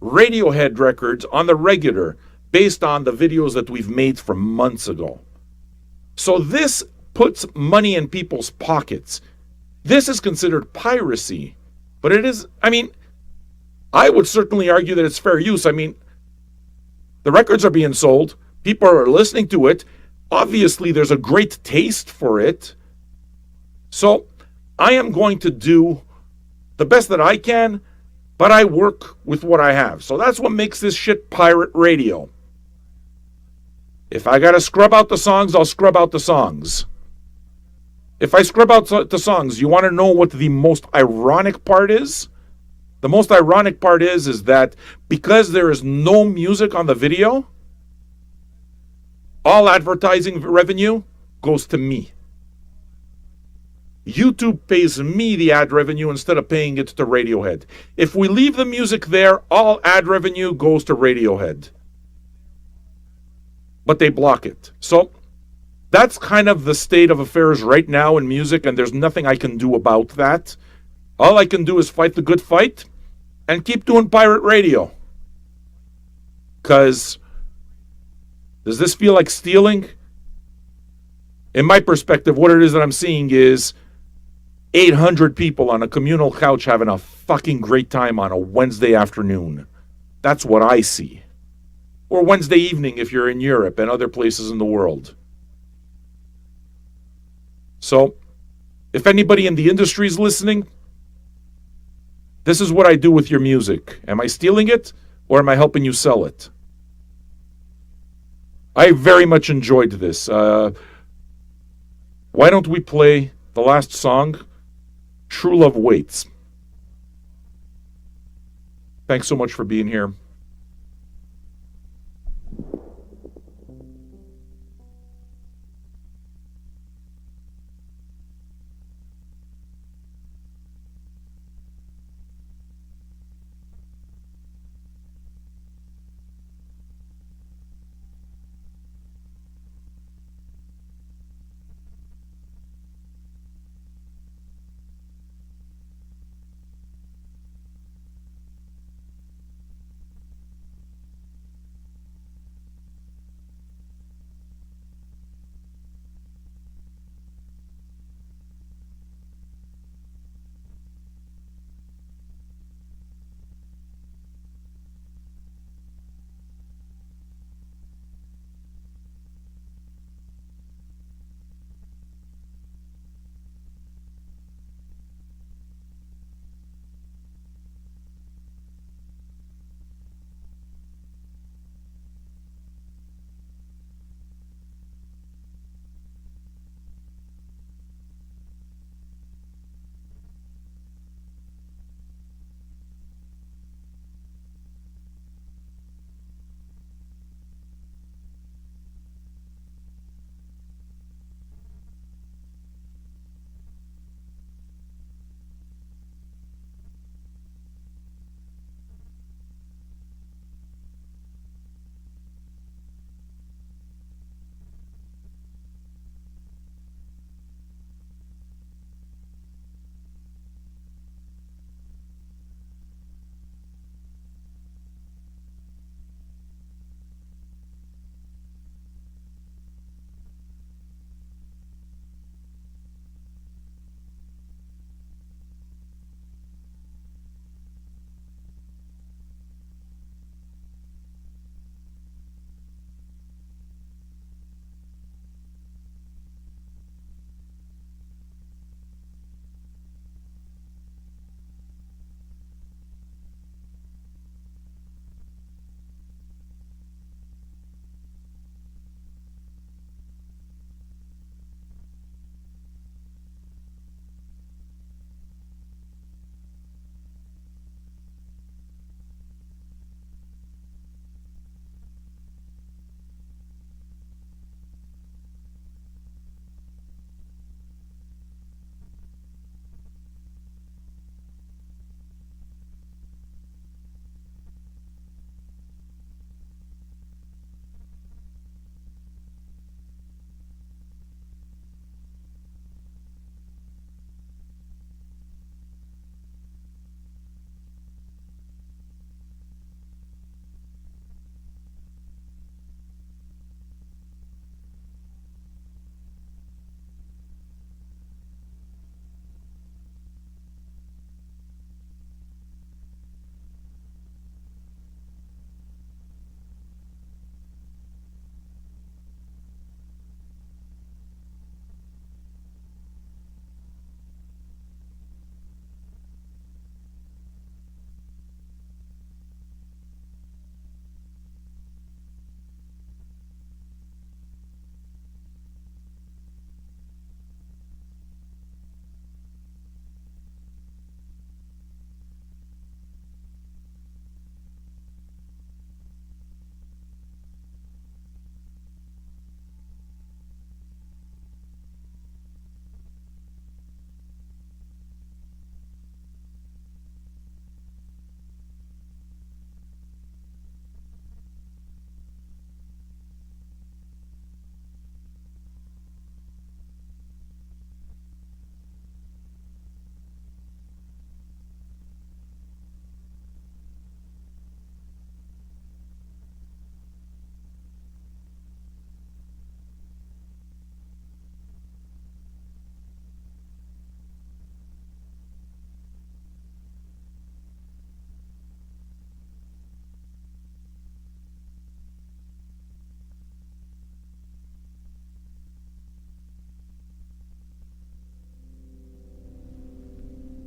Radiohead records on the regular based on the videos that we've made from months ago. So this puts money in people's pockets. This is considered piracy. But it is, I mean, I would certainly argue that it's fair use. I mean, the records are being sold. People are listening to it. Obviously, there's a great taste for it. So I am going to do the best that I can, but I work with what I have. So that's what makes this shit pirate radio. If I got to scrub out the songs, I'll scrub out the songs. If I scrub out the songs, you want to know what the most ironic part is? The most ironic part is that because there is no music on the video, all advertising revenue goes to me. YouTube pays me the ad revenue instead of paying it to Radiohead. If we leave the music there, all ad revenue goes to Radiohead. But they block it. So that's kind of the state of affairs right now in music, and there's nothing I can do about that. All I can do is fight the good fight and keep doing pirate radio. Because does this feel like stealing? In my perspective, what it is that I'm seeing is 800 people on a communal couch having a fucking great time on a Wednesday afternoon. That's what I see. Or Wednesday evening if you're in Europe and other places in the world. So, if anybody in the industry is listening, this is what I do with your music. Am I stealing it or am I helping you sell it? I very much enjoyed this. Why don't we play the last song, True Love Waits. Thanks so much for being here.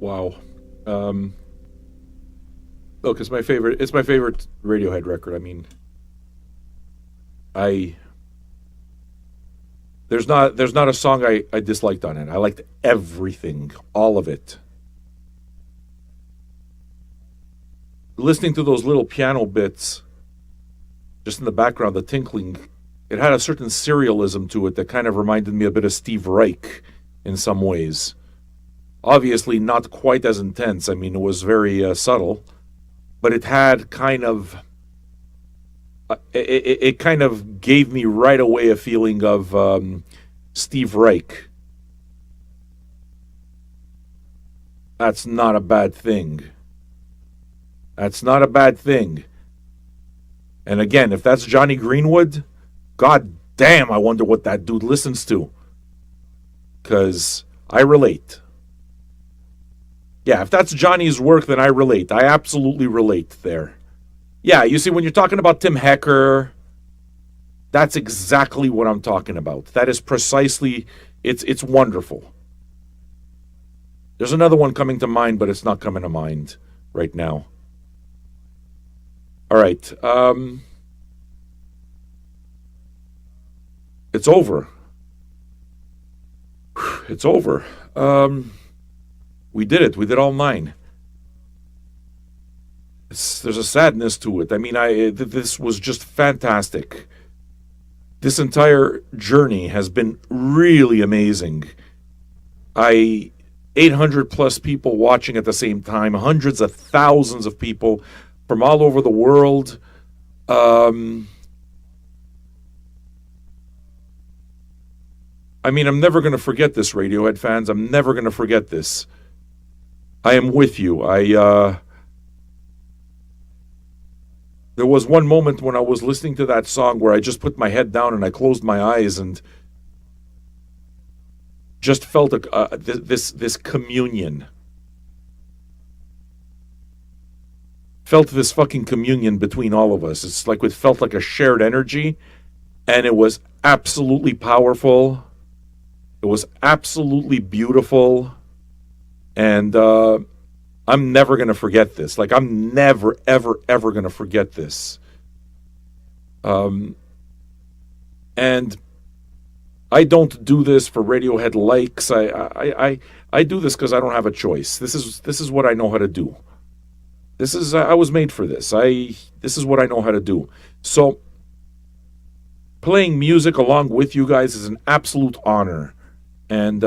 Wow. Look, it's my favorite. It's my favorite Radiohead record. I mean, I there's not a song I disliked on it. I liked everything, all of it. Listening to those little piano bits, just in the background, the tinkling, it had a certain serialism to it that kind of reminded me a bit of Steve Reich in some ways. Obviously, not quite as intense. I mean, it was very subtle, but it had kind of it kind of gave me right away a feeling of Steve Reich. That's not a bad thing. That's not a bad thing. And again, if that's Johnny Greenwood, god damn, I wonder what that dude listens to. Because I relate. Yeah, if that's Johnny's work, then I relate. I absolutely relate there. Yeah, you see, when you're talking about Tim Hecker, that's exactly what I'm talking about. That is precisely, it's wonderful. There's another one coming to mind, but it's not coming to mind right now. All right. It's over. It's over. We did it. We did all 9. There's a sadness to it. I mean, this was just fantastic. This entire journey has been really amazing. 800 plus people watching at the same time, hundreds of thousands of people from all over the world. I mean, I'm never going to forget this, Radiohead fans. I'm never going to forget this. I am with you. There was one moment when I was listening to that song where I just put my head down and I closed my eyes and just felt this communion. Felt this fucking communion between all of us. It's like it felt like a shared energy, and it was absolutely powerful. It was absolutely beautiful, and I'm never going to forget this. Like, I'm never, ever, ever going to forget this. And I don't do this for Radiohead likes. I do this because I don't have a choice. This is what I know how to do. I was made for this. This is what I know how to do. So, playing music along with you guys is an absolute honor. And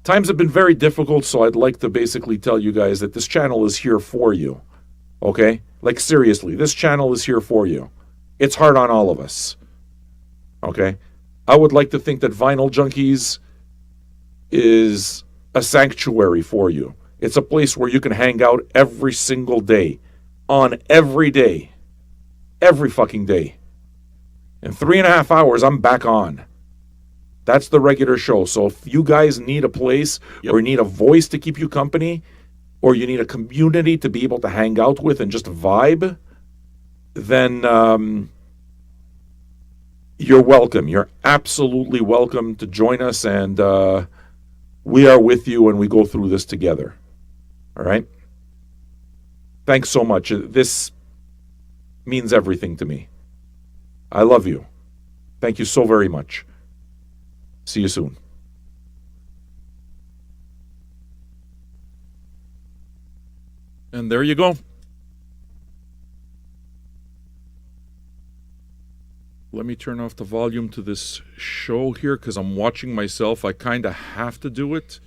times have been very difficult, so I'd like to basically tell you guys that this channel is here for you. Okay? Like, seriously, this channel is here for you. It's hard on all of us. Okay? I would like to think that Vinyl Junkies is a sanctuary for you. It's a place where you can hang out every single day. On every day. Every fucking day. In 3.5 hours, I'm back on. That's the regular show. So if you guys need a place or need a voice to keep you company, or you need a community to be able to hang out with and just vibe, then you're welcome. You're absolutely welcome to join us, and we are with you and we go through this together. All right? Thanks so much. This means everything to me. I love you. Thank you so very much. See you soon. And there you go. Let me turn off the volume to this show here because I'm watching myself. I kind of have to do it.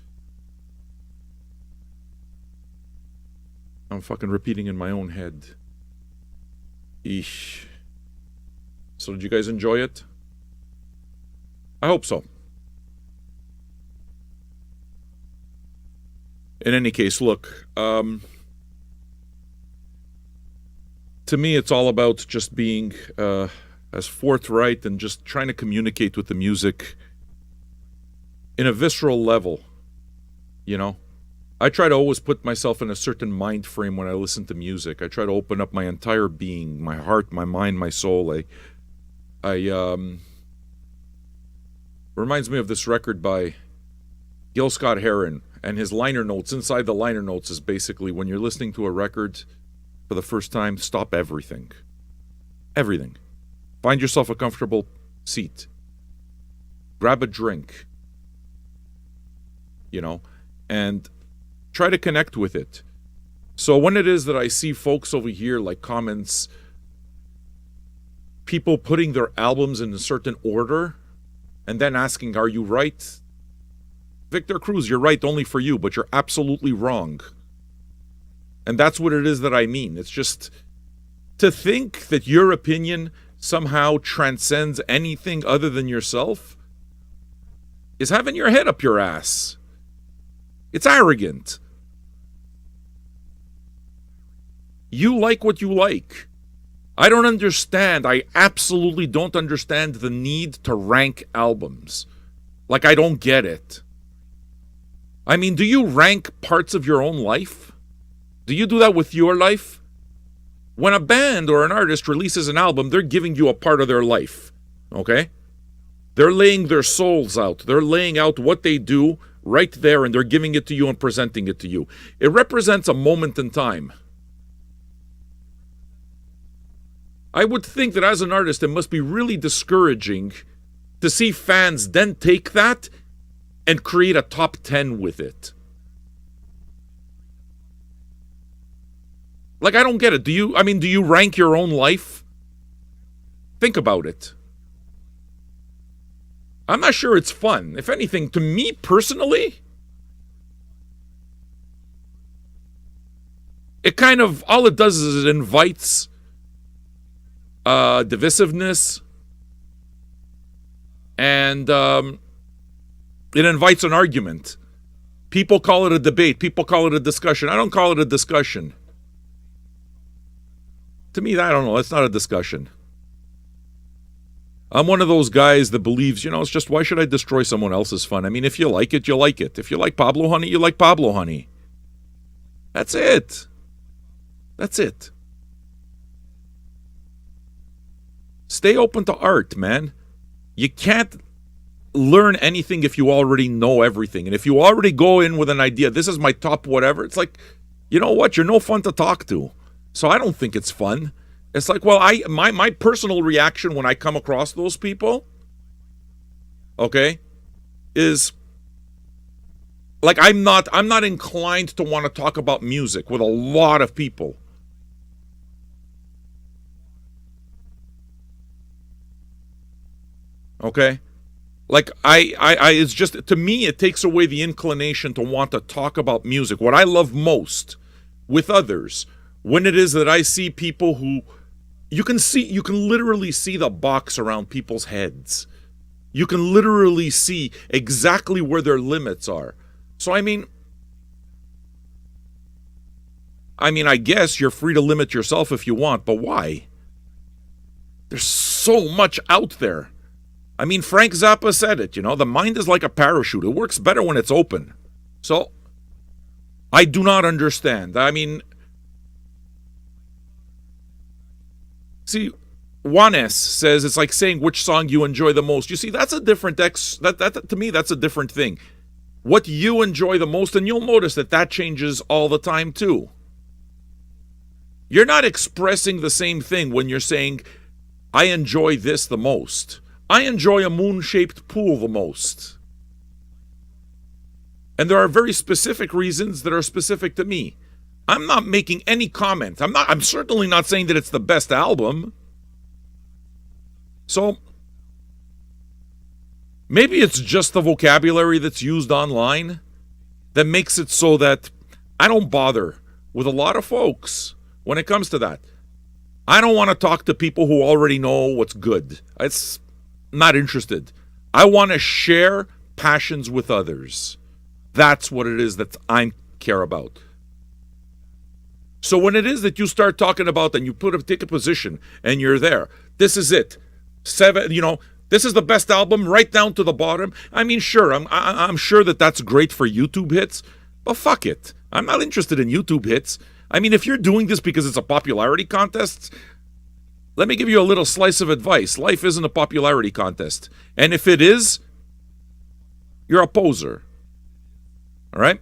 I'm fucking repeating in my own head. Eesh. So did you guys enjoy it? I hope so. In any case, look, to me it's all about just being as forthright and just trying to communicate with the music in a visceral level, you know? I try to always put myself in a certain mind frame when I listen to music. I try to open up my entire being, my heart, my mind, my soul. Reminds me of this record by Gil Scott-Heron, and his liner notes, inside the liner notes, is basically when you're listening to a record for the first time, stop everything. Everything. Find yourself a comfortable seat. Grab a drink. And try to connect with it. So when it is that I see folks over here, like comments, people putting their albums in a certain order, and then asking, are you right? Victor Cruz, you're right only for you, but you're absolutely wrong. And that's what it is that I mean. It's just to think that your opinion somehow transcends anything other than yourself is having your head up your ass. It's arrogant. You like what you like. I don't understand. I absolutely don't understand the need to rank albums. Like, I don't get it. I mean, do you rank parts of your own life? Do you do that with your life? When a band or an artist releases an album, they're giving you a part of their life. Okay? They're laying their souls out. They're laying out what they do right there, and they're giving it to you and presenting it to you. It represents a moment in time. I would think that as an artist, it must be really discouraging to see fans then take that and create a top 10 with it. Like, I don't get it. Do you rank your own life? Think about it. I'm not sure it's fun. If anything, to me personally, it kind of, all it does is it invites divisiveness, and it invites an argument. People call it a debate. People call it a discussion. I don't call it a discussion. To me, I don't know. It's not a discussion. I'm one of those guys that believes, it's just, why should I destroy someone else's fun? I mean, if you like it, you like it. If you like Pablo Honey, you like Pablo Honey. That's it. That's it. Stay open to art, man. You can't learn anything if you already know everything. And if you already go in with an idea, this is my top whatever, it's like, you know what? You're no fun to talk to. So I don't think it's fun. It's like, well, my personal reaction when I come across those people, okay, is like I'm not inclined to want to talk about music with a lot of people. Okay? Like I it's just, to me, it takes away the inclination to want to talk about music. What I love most with others, when it is that I see people who you can literally see the box around people's heads. You can literally see exactly where their limits are. So I mean, I guess you're free to limit yourself if you want, but why? There's so much out there. I mean, Frank Zappa said it, the mind is like a parachute. It works better when it's open. So, I do not understand. I mean, see, Juanes says it's like saying which song you enjoy the most. You see, that's a different that to me, that's a different thing. What you enjoy the most, and you'll notice that changes all the time too. You're not expressing the same thing when you're saying, I enjoy this the most. I enjoy a moon-shaped pool the most. And there are very specific reasons that are specific to me. I'm not making any comment. I'm certainly not saying that it's the best album. So maybe it's just the vocabulary that's used online that makes it so that I don't bother with a lot of folks when it comes to that. I don't want to talk to people who already know what's good. It's not interested. I want to share passions with others. That's what it is that I care about. So when it is that you start talking about and you take a position and you're there, this is it. This is the best album right down to the bottom. I mean, sure, I'm sure that's great for YouTube hits, but fuck it. I'm not interested in YouTube hits. I mean, if you're doing this because it's a popularity contest, let me give you a little slice of advice. Life isn't a popularity contest. And if it is, you're a poser. All right?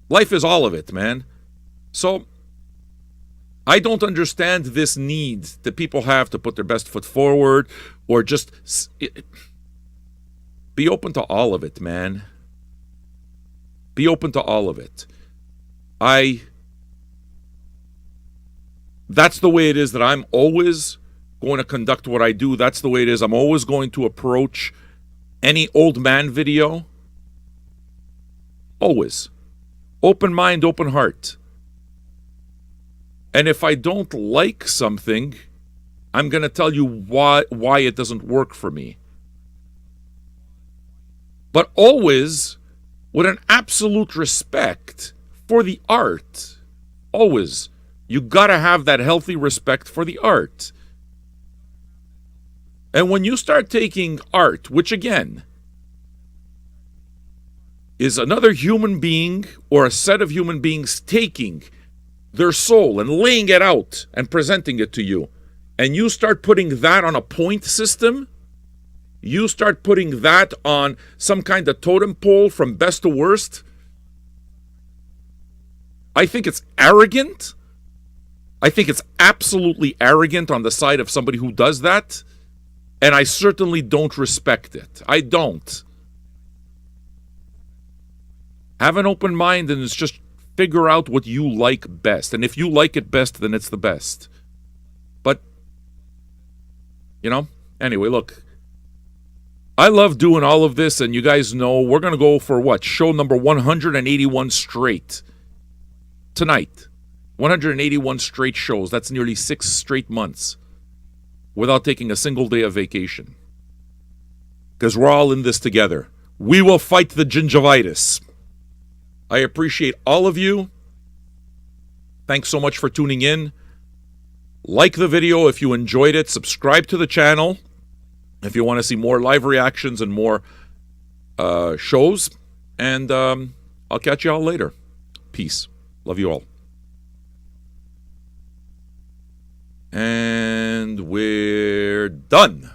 Life is all of it, man. So I don't understand this need that people have to put their best foot forward or just be open to all of it, man. Be open to all of it. That's the way it is that I'm always going to conduct what I do. That's the way it is. I'm always going to approach any old man video. Always. Open mind, open heart. And if I don't like something, I'm going to tell you why it doesn't work for me. But always with an absolute respect for the art. Always. You got to have that healthy respect for the art. And when you start taking art, which again is another human being or a set of human beings taking their soul and laying it out and presenting it to you, and you start putting that on a point system, you start putting that on some kind of totem pole from best to worst, I think it's arrogant. I think it's absolutely arrogant on the side of somebody who does that, and I certainly don't respect it. I don't. Have an open mind and it's just figure out what you like best. And if you like it best, then it's the best. But, anyway, look. I love doing all of this, and you guys know we're going to go for what? Show number 181 straight. Tonight. 181 straight shows. That's nearly 6 straight months without taking a single day of vacation. Because we're all in this together. We will fight the gingivitis. I appreciate all of you. Thanks so much for tuning in. Like the video if you enjoyed it. Subscribe to the channel if you want to see more live reactions and more shows. And I'll catch you all later. Peace. Love you all. And we're done.